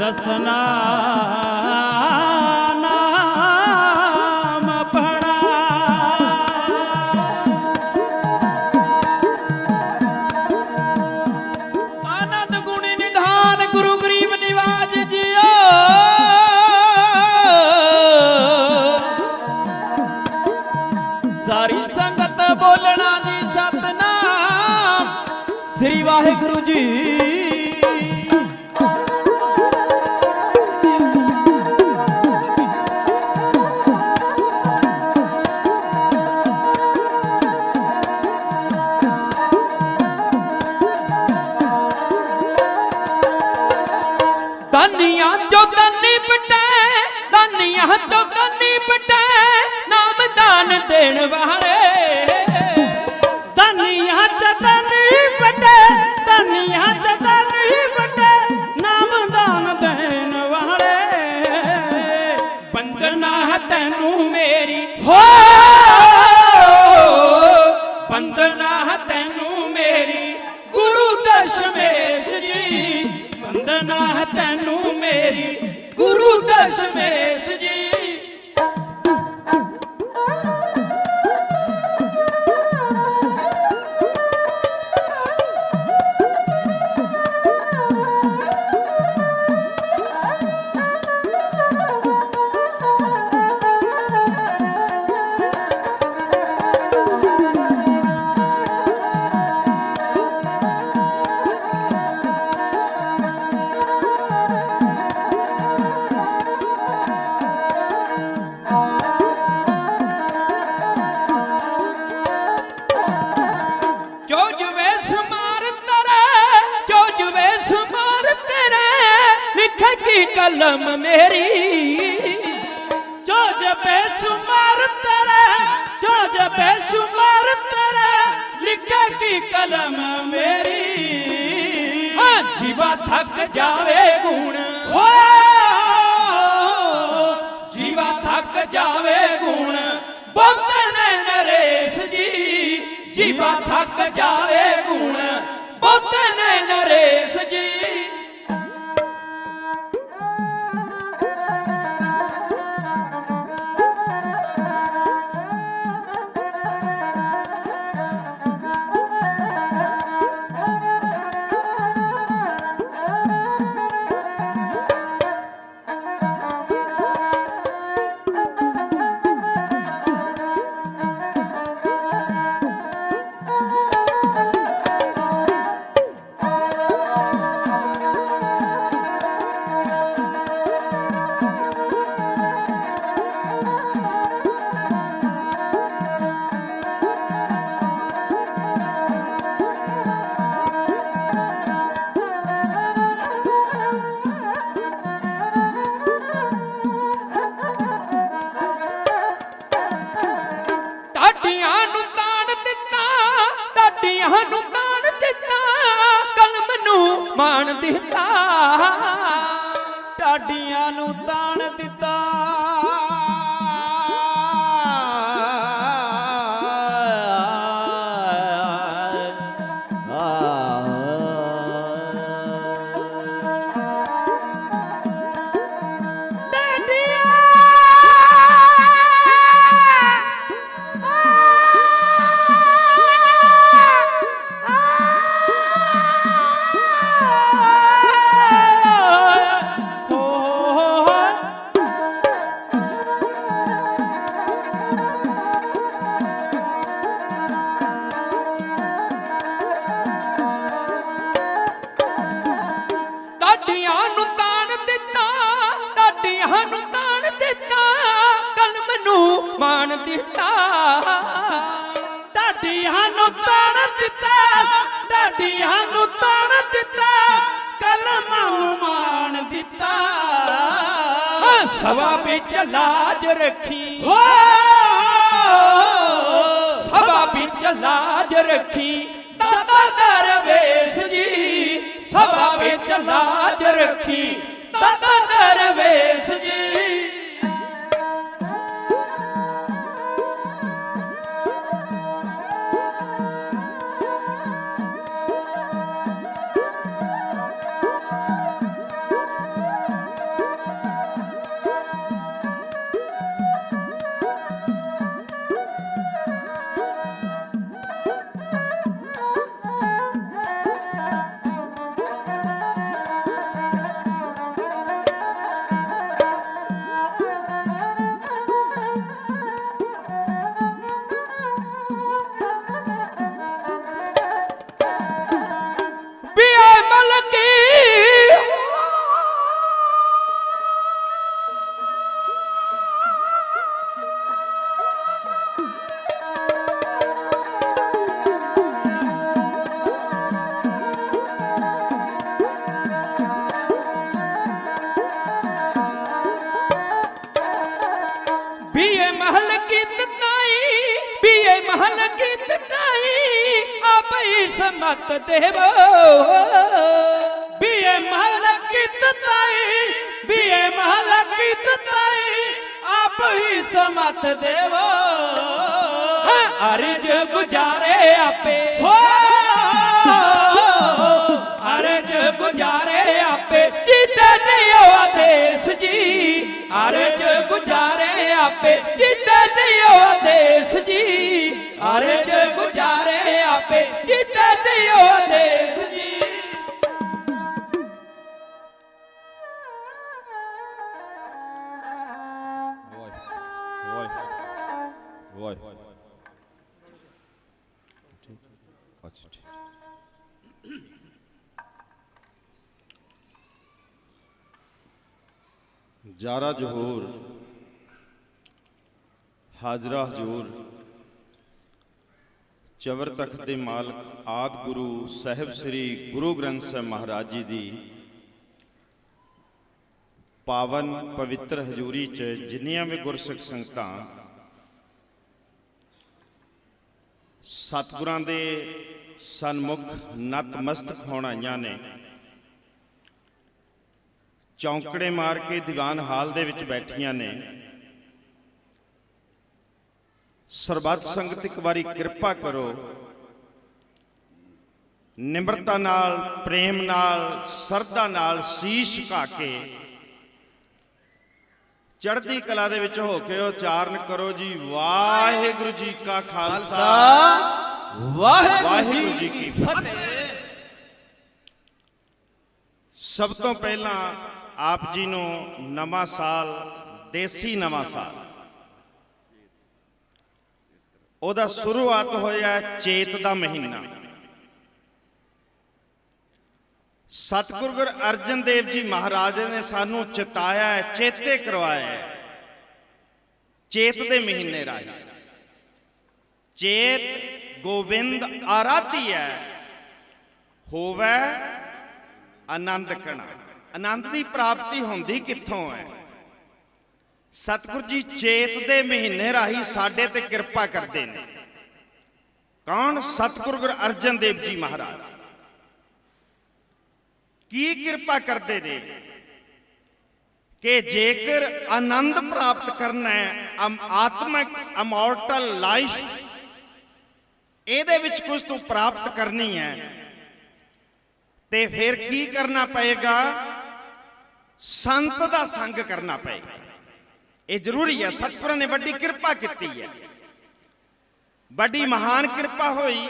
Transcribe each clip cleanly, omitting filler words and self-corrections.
दसना नाम पड़ा। आनंद गुणी निधान गुरु गरीब निवाज जियो। सारी संगत बोलना जी सतनाम श्री वाहिगुरु जी। दानिया चो दानी बटे, दानिया चो दानी बटे, नाम दान देन वाले। दानिया चो दानी बटे, दानिया चो दानी बटे, नाम दान देन वाले। बंदना तैनू मेरी हो, बंदना तैनू मेरी गुरु दशमेश जी। वंदना तैनू मेरी गुरु दशमेश जी। कलम मेरी जो जबे शुमार तेरे, जो जबे शुमार तेरे, लिखे की कलम मेरी। जीवा थक जावे गुण हो, जीवा थक जावे गुण बोलते ने नरेश जी। जीवा थक जावे गुण बोलते ने नरेश जी। ਮਾਣ ਦਿੱਤਾ ਢਾਡੀਆਂ ਨੂੰ ਤਾਣ ਦਿੱਤਾ। ਮਾਣ ਦਿੱਤਾ ਢਾਡੀਆਂ ਨੂੰ ਤਾਣ ਦਿੱਤਾ, ਢਾਡੀਆਂ ਨੂੰ ਤਾਣ ਦਿੱਤਾ, ਕਲਮ ਨੂੰ ਮਾਣ ਦਿੱਤਾ। ਸਭਾ ਵਿੱਚ ਲਾਜ ਰੱਖੀ ਹੋ, ਸਭਾ ਵਿੱਚ ਲਾਜ ਰੱਖੀ ਦਾਤਾ ਦਰਵੇਸ਼ ਜੀ। ਸਭਾ ਵਿੱਚ ਲਾਜ ਰੱਖੀ ਦਾਤਾ ਦਰਵੇਸ਼ ਜੀ। ਸਮਤ ਦੇਵੋ ਬੀਏ ਮਹਲ ਕੀਤ ਤਾਈ ਬੀਏ ਮਹਲ ਕੀਤ ਤਾਈ ਆਪ ਹੀ ਸਮਤ ਦੇਵੋ ਅਰਜ ਗੁਜ਼ਾਰੇ ਆਪੇ ਹੋ ਅਰਜ ਗੁਜ਼ਾਰੇ ਆਪੇ ਜਿੱਤੇ ਦਿਓ ਆਦੇਸ਼ ਜੀ ਅਰਜ ਗੁਜ਼ਾਰੇ ਆਪੇ ਜਿੱਤੇ ਦਿਓ ਆਦੇਸ਼ ਜੀ ਅਰਜ ਗੁਜ਼ਾਰੇ ਆਪੇ ਜਿੱਤੇ ਦਿਓ ਆਦੇਸ਼ ਜੀ जारा जहूर हाजरा हजूर चवर तख्त दे मालक आदि गुरु साहिब श्री गुरु ग्रंथ साहिब महाराज जी दी पावन पवित्र हजूरी च जिन्नियां भी गुरसिख संगतां सतगुरां दे सन्मुख नतमस्तक होण आईयां ने चौंकड़े मार के दीवान हाल दे विच बैठियां ने सरबत संगत एक बारी कृपा करो निम्रता नाल प्रेम नाल सरदा नाल शीश झुका के चढ़दी कला दे विच हो के उचारण करो जी वाहिगुरू जी का खालसा वाहिगुरू जी की फतेह। सब तो पहला आप जी नूं नवां साल देसी नवां साल ओदा शुरुआत होया चेत दा महीना सतगुरु गुरु अर्जन देव जी महाराज ने सानू चिताया है चेते करवाया है चेत दे महीने राज चेत गोबिंद आराधी है होवे आनंद कणा आनंद की प्राप्ति होंदी कित्थों है सतगुरु जी चेत दे महीने राही साडे ते कृपा करते हैं कौन सतगुरु गुरु अर्जन देव जी महाराज की कृपा करते ने कि जेकर आनंद प्राप्त करना है आत्मिक अमॉर्टल लाइफ ਇਹਦੇ ਵਿੱਚ कुछ तू प्राप्त करनी है ते फिर की करना पएगा संत दा संग करना पएगा ये जरूरी है सतगुरां ने बड़ी कृपा की है बड़ी महान कृपा हुई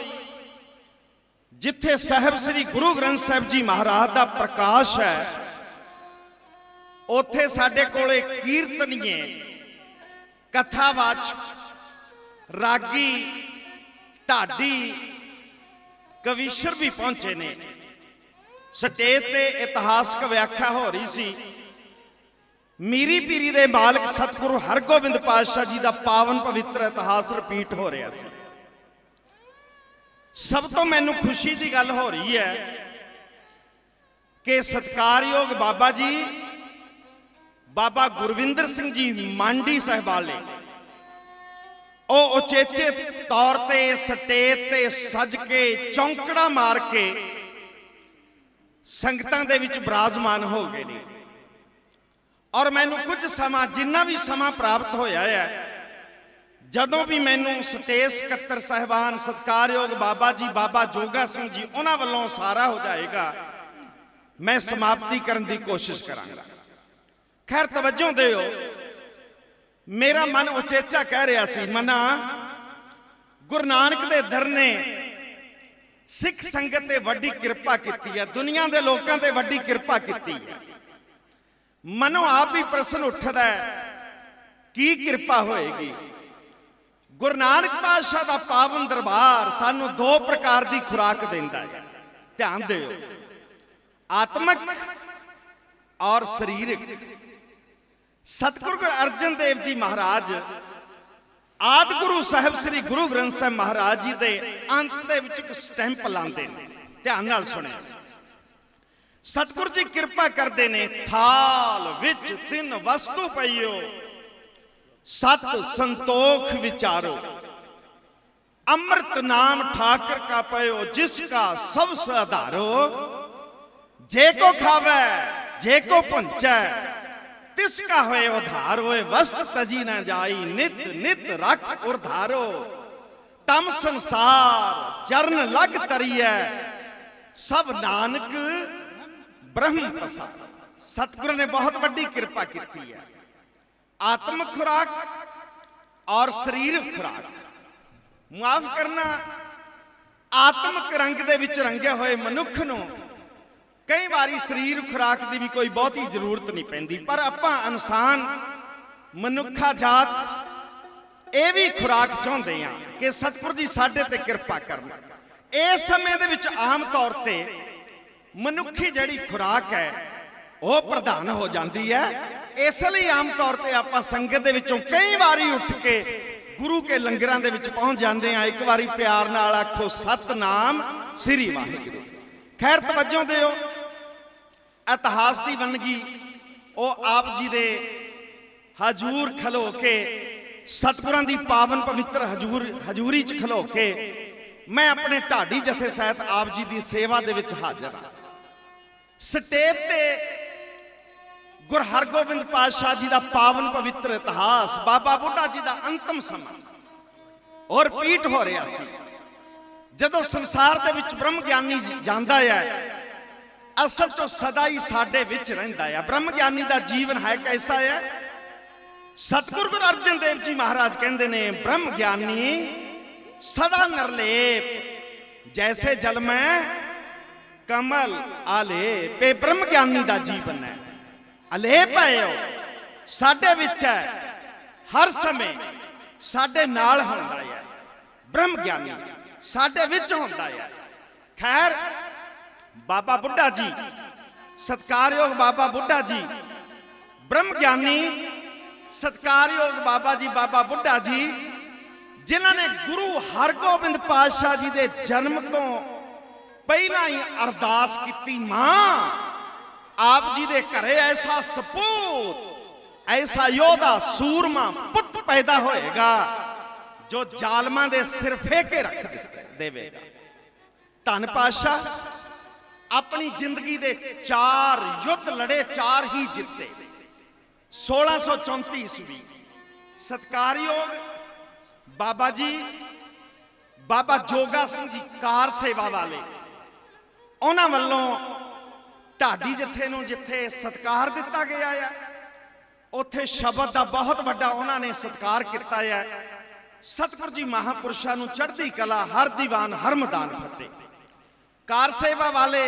जिथे साहिब श्री गुरु ग्रंथ साहिब जी महाराज का प्रकाश है उथे साडे कोले कीर्तनीए कथावाचक रागी ढाडी कविशर भी पहुंचे ने स्टेज ते इतिहासक व्याख्या हो रही सी मीरी पीरी दे मालक सतगुरु हरगोबिंद पातशाह जी का पावन पवित्र इतिहास रिपीट हो रहा है। सब तो मैनू खुशी की गल हो रही है कि सत्कारयोग बाबा जी बाबा गुरविंदर सिंह जी मांडी साहिबाले ओ उचेचे तौर ते स्टेज ते सज के चौंकड़ा मार के संगतां दे विच विराजमान हो गए ने और मैनू कुछ समा जिन्ना भी समा प्राप्त होया है जदों भी मैनू स्टेज सकत्तर साहिबान सत्कारयोग बाबा जी बाबा जोगा सिंह जी उन्हां वल्लों सारा हो जाएगा मैं समाप्ति करने की कोशिश करांगा। खैर तवज्जो दिओ मेरा मन उचेचा कह रहा सी मना गुरु नानक दे दर ने सिख संगत ते वड्डी कृपा की है दुनिया के लोगों ते वड्डी कृपा की है मनो आप भी प्रश्न उठदा है की कृपा होएगी। गुरु नानक पातशाह का पावन दरबार सानू दो प्रकार की खुराक देंदा है ध्यान दिओ आत्मक और शरीरक। सतगुरु गुरु अर्जन देव जी महाराज आदि गुरु साहिब श्री गुरु ग्रंथ साहिब महाराज जी के अंत दे विच एक स्टैंप लाते हैं ध्यान नाल सुने। सतगुरु जी कृपा करते ने थाल विच तिन वस्तु पईओ सत संतोख विचारो अमृत नाम ठाकर का पयो जिसका सबसे आधारो, जे को खावे जे को पुंचै तिसका होए उधार होए, वस्त तजी न जाई नित नित रख उधारो, तम संसार चरण लग तरिए सब नानक ब्रह्म प्रसाद। सतगुरु ने बहुत बड़ी कृपा की है। आत्म खुराक और शरीर खुराक, माफ करना, आत्मक रंग दे विच रंगे हुए मनुख नूं कई बारी शरीर खुराक की भी कोई बहुती जरूरत नहीं पैंदी, पर आपां इंसान मनुखा जात ये भी खुराक चाहते हैं कि सतगुरु जी साडे ते कृपा करन। इस समय दे विच आम तौर ते मनुखी जिहड़ी खुराक है वह प्रधान हो जाती है। इसलिए आम तौर पर आप संगत दे विचों कई बारी उठ के गुरु के लंगरां दे विच पहुंच जाते हैं। एक बारी प्यार नाल आखो सतनाम श्री वाहिगुरू। खैर तवज्जो दिओ, इतिहास की वनगी वो आप जी दे हजूर खलो के सतगुरां दी पावन पवित्र हजूरी च खलो के मैं अपने ढाडी जथे सहित आप जी की सेवा दे विच हाजिर हाँ। स्टेज ते गुरु हरगोबिंद पातशाह जी का पावन पवित्र इतिहास, बाबा बुढ़ा जी का अंतिम समा और पीठ हो रहा सी। जदों संसार दे विच ब्रह्म ज्ञानी जांदा है, असल तो सदा ही साडे विच रहिंदा है। ब्रह्म ज्ञानी का जीवन है कैसा है? सतगुरु गुरु अर्जन देव जी महाराज कहते ने, ब्रह्म ज्ञानी सदा निर्लेप जैसे जल में कमल आलेप। ब्रह्म ज्ञानी का जीवन है, अलेप है, साडे विच है, हर समय साडे नाल हुंदा है। ब्रह्म ज्ञानी साडे विच हुंदा है। खैर बाबा बुढ़ा जी, सत्कारयोग बाबा बुढ़ा जी, ब्रह्म ज्ञानी सत्कारयोग बाबा जी, बाबा बुढ़ा जी जिन्होंने गुरु हरगोबिंद पातशाह जी के जन्म तो पहला ही अरदास की, मां आप जी दे घरे ऐसा सपूत, ऐसा योद्धा सूरमा पुत पैदा होएगा जो जालमां दे सिर फेके रख देवेगा। धन पातशाह अपनी जिंदगी दे 4 युद्ध लड़े, 4 ही जिते। 1634 ईस्वी सत्कारयोग बाबा जी, बाबा जोगा सिंह जी कार सेवा वाले, उन्होंने वालों ढाडी जथे नूं जिथे सत्कार दिता गया है, उत्थे शब्द का बहुत बड़ा उन्होंने सत्कार किया है। सतगुरु जी महापुरुषों नूं चढ़दी कला, हर दीवान हर मैदान फतेह। कार सेवा वाले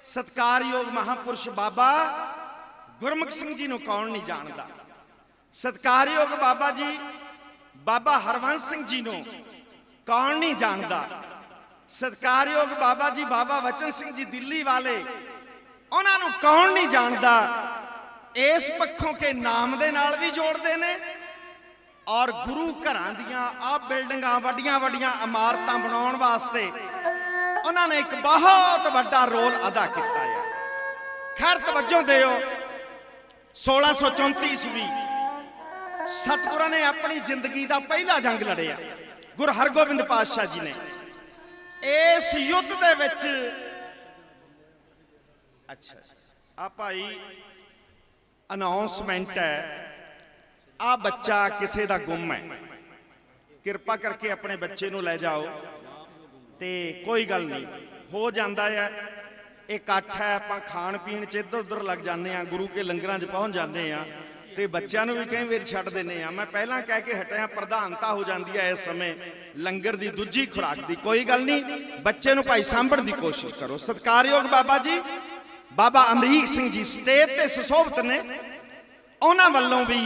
सत्कारयोग महापुरुष बाबा गुरमुख सिंह जी नूं कौन नहीं जानता। सत्कारयोग बाबा जी बाबा हरवंश सिंह जी नूं कौन नहीं जानता। सत्कारयोग बाबा जी बाबा वचन सिंह जी दिल्ली वाले, उन्होंने कौन नहीं जानता। इस पक्षों के नाम दे नाल भी जोड़ते हैं और गुरु घरां दियां आ बिल्डिंगां वड्डियां वड्डियां इमारतां बनाउण वास्ते उन्होंने एक बहुत बड़ा रोल अदा किया है। खैर तवज्जो दिओ, 1634 ईस्वी सतगुरु ने अपनी जिंदगी का पहला जंग लड़िया। गुरु हरगोबिंद पातशाह जी ने इस युद्ध दे विच, अच्छा आ भाई अनाउंसमेंट है, आ बच्चा किसी का गुम है, कृपा करके अपने बच्चे नूं लै जाओ। ते कोई गल नहीं, हो जाता है, इकट्ठ है, आपां खाण पीण च इधर उधर लग जाते हैं, गुरु के लंगरां च पहुंच जाते हैं, तो बच्चों भी कई बार छड्ड दिंदे आ। मैं पहला कह के हटिया, प्रधानता हो जाती है इस समय लंगर की दूजी खुराक की। कोई गल नहीं, बच्चे नूं भाई सांभण की कोशिश करो। सत्कारयोग बाबा जी बाबा अमरीक सिंह जी स्टेज ते सुशोभित ने, उन्हां वल्लों भी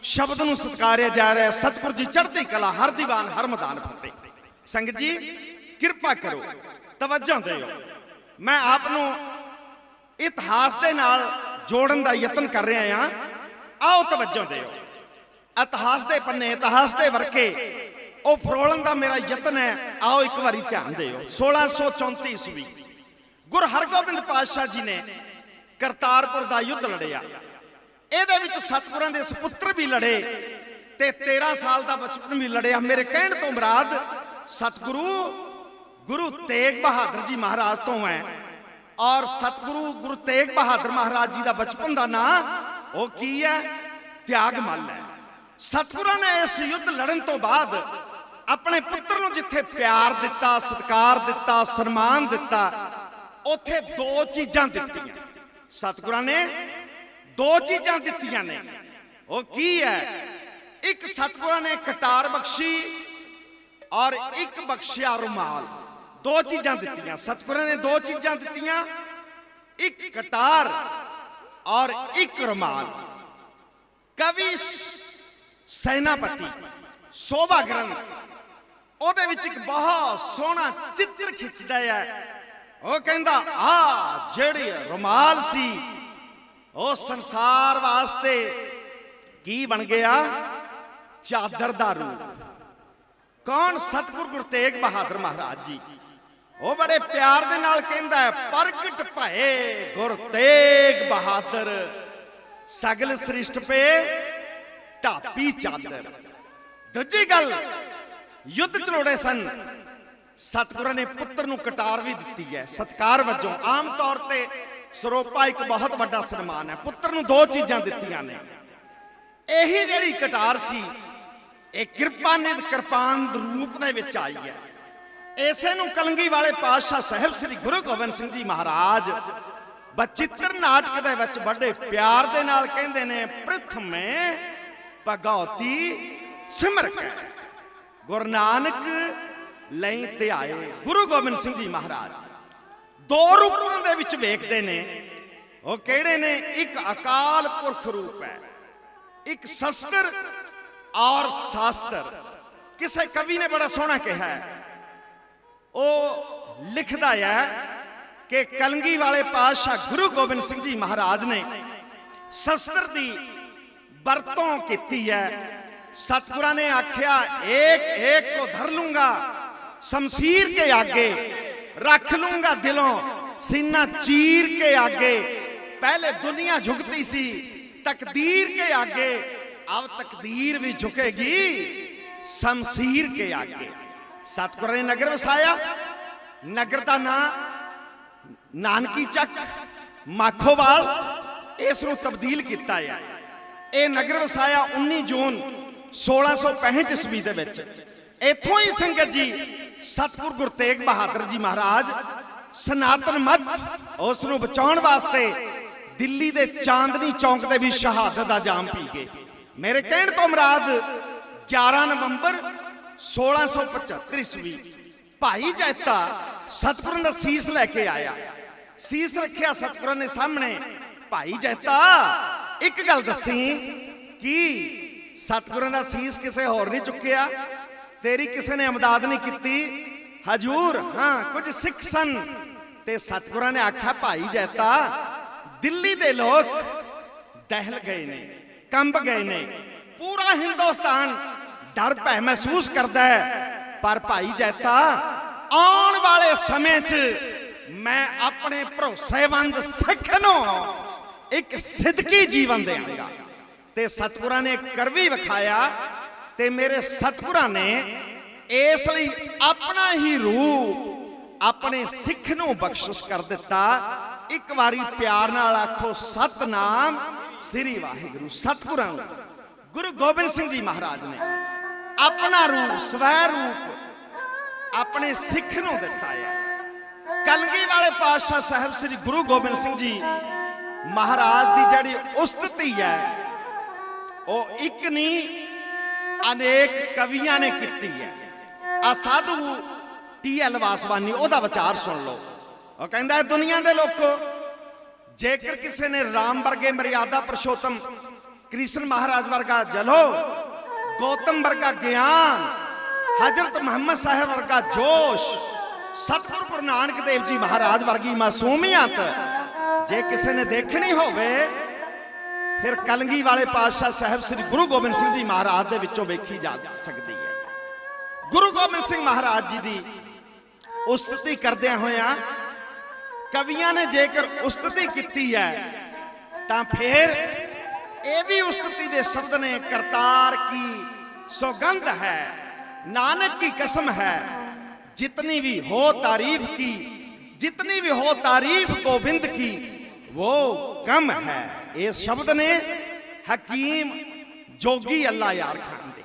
शब्द नूं सत्कारिया जा रहा है। सतगुरु जी चढ़ती कला, हर दीवान हर मैदान फतेह। संगत जी कृपा करो, तवज्जो दिओ, मैं आपनों इतिहास दे नाल जोड़न दा यतन कर रहा हां। आओ तवज्जो दिओ, इतिहास दे पन्ने, इतिहास दे वरके ਉਹ ਫਰੋਲਣ ਦਾ ਮੇਰਾ ਯਤਨ ਹੈ। ਆਓ ਇੱਕ ਵਾਰੀ ਧਿਆਨ ਦਿਓ। 1634 ਈਸਵੀ ਗੁਰੂ ਹਰਗੋਬਿੰਦ ਪਾਤਸ਼ਾਹ ਜੀ ਨੇ ਕਰਤਾਰਪੁਰ ਦਾ ਯੁੱਧ ਲੜਿਆ। ਇਹਦੇ ਵਿੱਚ ਸਤਿਗੁਰਾਂ ਦੇ ਸੁਪੁੱਤਰ ਵੀ ਲੜੇ ਤੇ 13 ਸਾਲ ਦਾ ਬਚਪਨ ਵੀ ਲੜਿਆ। ਮੇਰੇ ਕਹਿਣ ਤੋਂ ਮੁਰਾਦ सतगुरु गुरु तेग बहादुर जी महाराज तो है। और सतगुरु गुरु तेग बहादुर महाराज जी का बचपन का नाम वो की है, त्यागमल है। सतगुरां ने इस युद्ध लड़न तो बाद अपने पुत्र नूं जिथे प्यार दिता, सत्कार दिता, सन्मान दिता, उथे दो चीजां दित्तियां। सतगुरां ने दो चीजां दित्तियां ने, वो की है, एक सतगुरां ने कटार बख्शी और एक बख्शिया रुमाल। दो चीजां दित्तियां सतगुरां ने, दो चीजां दित्तियां, एक कटार और एक रुमाल। कवि सैनापति शोभा ग्रंथ ਉਹਦੇ ਵਿੱਚ ਇੱਕ ਬਹੁਤ ਸੋਹਣਾ ਚਿੱਤਰ ਖਿੱਚਦਾ ਹੈ। ਉਹ ਕਹਿੰਦਾ ਆ ਜਿਹੜੀ ਰੁਮਾਲ ਸੀ ਉਹ ਸੰਸਾਰ ਵਾਸਤੇ ਕੀ ਬਣ ਗਿਆ, ਚਾਦਰ ਦਾ ਰੂਪ। ਕੌਣ? ਸਤਿਗੁਰੂ ਗੁਰੂ ਤੇਗ ਬਹਾਦਰ ਮਹਾਰਾਜ ਜੀ। ਉਹ ਬੜੇ ਪਿਆਰ ਦੇ ਨਾਲ ਕਹਿੰਦਾ ਹੈ, ਪ੍ਰਗਟ ਭਏ ਗੁਰ ਤੇਗ ਬਹਾਦਰ ਸਗਲ ਸ੍ਰਿਸ਼ਟ ਪੇ ਢਾਪੀ ਚਾਦਰ। ਦੂਜੀ ਗੱਲ, युद्ध च लोड़े सन, सतगुरां ने पुत्र नूं कटार भी दित्ती है सत्कार वजों। आम तौर ते सरोपा एक बहुत बड़ा सन्मान है, पुत्र नूं दो चीजां दित्तियां ने। यही जिहड़ी कटार सी एक किरपानित किरपान रूप दे विच आई है। इसे नूं कलंगी वाले पातशाह साहिब श्री गुरु गोबिंद सिंह जी महाराज बचित्र नाटक दे विच बड़े प्यार दे नाल कहंदे ने, प्रथमे भगौती सिमर के गुरु नानक लई ते आए। गुरु गोबिंद सिंह जी महाराज दो रूपों दे विच वेखदे ने। वो किहड़े ने? एक अकाल पुरख रूप है, एक शस्त्र और शास्त्र। किसी कवि ने बड़ा सोहना कहा है, वो लिखदा है कि कलंगी वाले पातशाह गुरु गोबिंद सिंह जी महाराज ने शस्त्र की वरतों की है। सतगुरां ने आख्या, एक एक को धर लूंगा, शमशीर के आगे रख लूंगा दिलों, सीना चीर के आगे। पहले दुनिया झुकती सी तकदीर के आगे, अब तकदीर भी झुकेगी शमशीर के आगे। सतगुरां ने नगर वसाया। नगर का नाम नानकी चक माखोवाल, इसनूं तब्दील किया है। यह नगर वसाया 19 जून 1665 ईस्वी दे विच। इत्थों ही संगत जी सतगुरु गुरु तेग बहादुर जी महाराज सनातन मत उसनूं बचाउण वास्ते दिल्ली दे चांदनी चौंक दे भी शहादत दा जाम पी गए। मेरे कहण तो मुराद 11 नवंबर 1675 ईस्वी भाई जैता सतगुरां दा सीस लैके आया। सीस रखिया सतगुरां ने सामने, भाई जैता एक गल दसी कि सतगुरां दा सीस किसे होर नहीं चुकिया, तेरी किसी ने इमदाद नहीं की। हजूर हाँ कुछ सिख सन। ते सतगुरां ने आख्या, भाई जैता दिल्ली दे लोग दहल गए ने, कंब गए ने, पूरा हिंदुस्तान डर भै महसूस करता है। पर भाई जैता आने वाले समय च मैं अपने भरोसेमंद सिख नूं एक सिदकी जीवन देंगा। ते सतगुरां ने करवी विखाया ते मेरे सतगुरां ने इसलिए अपना ही रूप अपने सिख नूं बख्शिश कर दिता। एक बारी प्यार नाल आखो, सतनाम श्री वाहिगुरु। सतगुरां गुरु गोबिंद सिंह जी महाराज ने अपना रूप स्वै रूप अपने सिख नूं दिता है। कलगी वाले पातशाह साहब श्री गुरु गोबिंद सिंह जी महाराज की जिहड़ी उस्तति है वो एक नहीं अनेक कवियां ने की है। आ साधु TL वासवानी ओदा विचार सुन लो। वो कहता है, दुनिया के लोगों जेकर किसी ने राम वर्गे मर्यादा पुरुषोत्तम कृष्ण महाराज वर्गा जलो, गौतम वर्गा ज्ञान, हजरत मोहम्मद साहब वर्गा जोश, सतगुरु गुरु नानक देव जी महाराज वर्गी मासूमियत जे किसी ने देखनी होवे फिर कलंगी वाले पातशाह साहब श्री गुरु गोबिंद सिंह जी महाराज दे विचों वेखी जा सकती है। गुरु गोबिंद सिंह महाराज जी की उस्तति करदे होया कवियां ने जेकर उस्तति की है तां फिर यह भी उस्तति दे शब्द ने, करतार की सौगंध है, नानक की कसम है, जितनी भी हो तारीफ की, जितनी भी हो तारीफ गोबिंद की, वो कम है। इस शब्द ने हकीम जोगी अल्लाह यार खान दे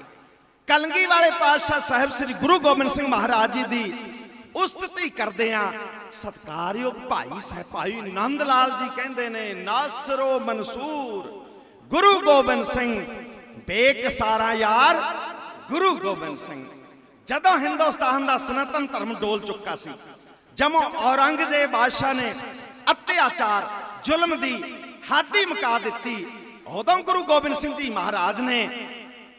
कलंगी वाले पातशाह साहब श्री गुरु गोबिंद सिंह महाराज जी की उस्तति करदे आ सत्कारयोग भाई साहब भाई नंद लाल जी कहते ने, नासरो मंसूर गुरु गोबिंद सिंह बेकसारा यार गुरु गोबिंद सिंह। जदों हिंदुस्तान का सनातन धर्म डोल चुका सी, जमों औरंगजेब बादशाह ने अत्याचार जुल्म की हद ही मुका दी, उदों गुरु गोबिंद सिंह जी महाराज ने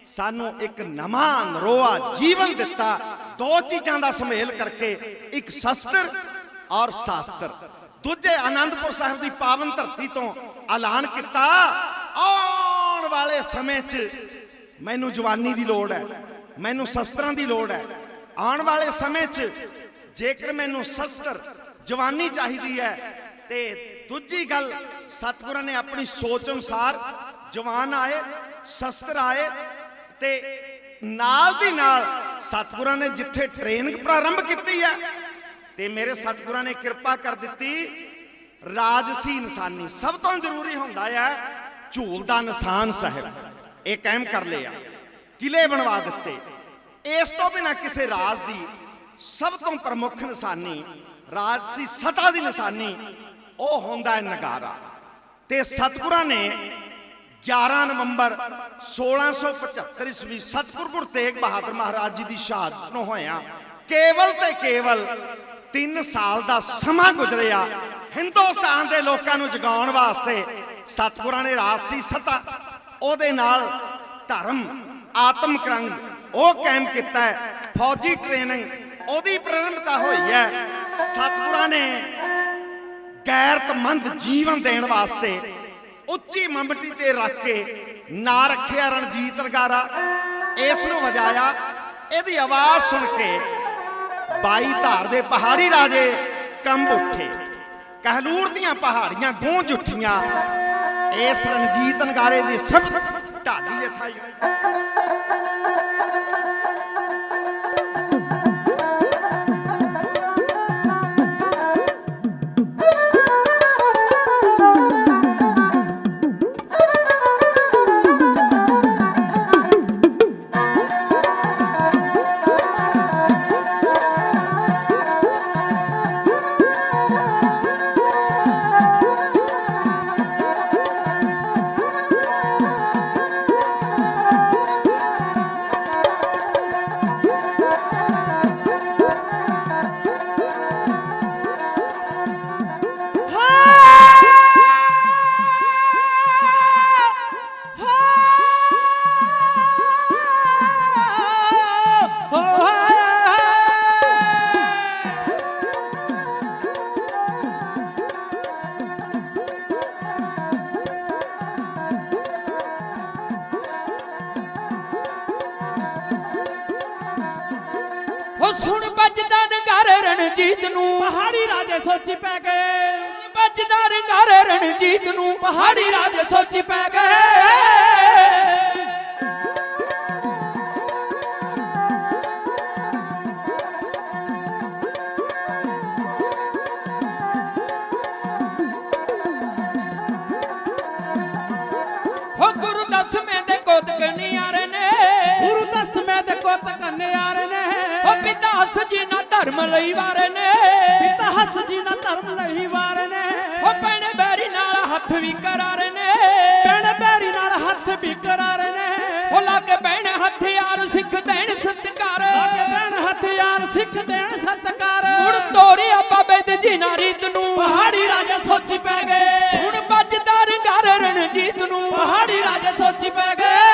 सानू एक नवा नरोआ जीवन दिता। दो चीज़ों का सुमेल करके, एक शस्त्र और शास्त्र। दूजे आनंदपुर साहिब की पावन धरती तो ऐलान किया, आने वाले समय च मैनू जवानी की लोड़ है, मैनू शस्त्रां की लोड़ है। आने वाले समय च जेकर मैनू शस्त्र जवानी चाहिए है, तो दूजी गल सतगुरां ने अपनी सोच अनुसार जवान आए, शस्त्र आए, ते नाल दी नाल सतगुरां ने जिथे ट्रेनिंग प्रारंभ की है, ते मेरे सतगुरां ने कृपा कर दी राजसी निशानी। सब तो जरूरी होंदा है झूल दा निशान साहिब, ये कायम कर लिया, किले बनवा दिते। इस तो बिना किसी राज की सब तो प्रमुख निशानी, राजसी सता की निशानी, वो होंदा है नगारा। ते सतगुरां ने 11 नवंबर 1675 ईस्वी सतगुरु गुरु तेग बहादुर महाराज जी की शहादत नूं होया केवल ते केवल 3 साल का समा गुजरिया हिंदुस्तान के लोगों को जगाउण वास्ते। सतगुरां ने राजसी सत्ता उहदे नाल धर्म आत्मक रंग वो कायम किया है, फौजी ट्रेनिंग उहदी प्रारंभता हुई है। सतगुरां ने गैरतमंद जीवन देने वास्ते उच्ची मंबटी ते रख के ना रखिया रणजीत नगारा, इसनूं वजाया। इहदी आवाज़ सुन के 22 धार दे पहाड़ी राजे कंब उठे, कहलूर दियां पहाड़ियां गूंज उठियां। इस रणजीत नगारे दी सब ढाडी इत्थे सुन बजदा नगार रणजीत नूं पहाड़ी राजे सोची पै गए, बजदा नगार रणजीत नूं पहाड़ी राजे सोची पै गए। हो गुरु दसवें दे कोत कन्यारे ने, गुरु दसवें दे कोत कन्यारे ने, हो पिता हस जी ना धर्म लई वारे ने, पिता हस जी ना धर्म लई वारे ने, हो भैणे बैरी नाल हथ भी करारे ने, भैणे बैरी नाल हथ भी करारे ने, हो लागे भैणे हथियार सिख देण सत्कार, लागे भैणे हथियार सिख देण सत्कार। मुड़ तोरिया बाबे दे जी ना रीत नूं पहाड़ी राजे सोची पै गए, सुन बजदा नगार रणजीत नूं पहाड़ी राजे सोची पै गए।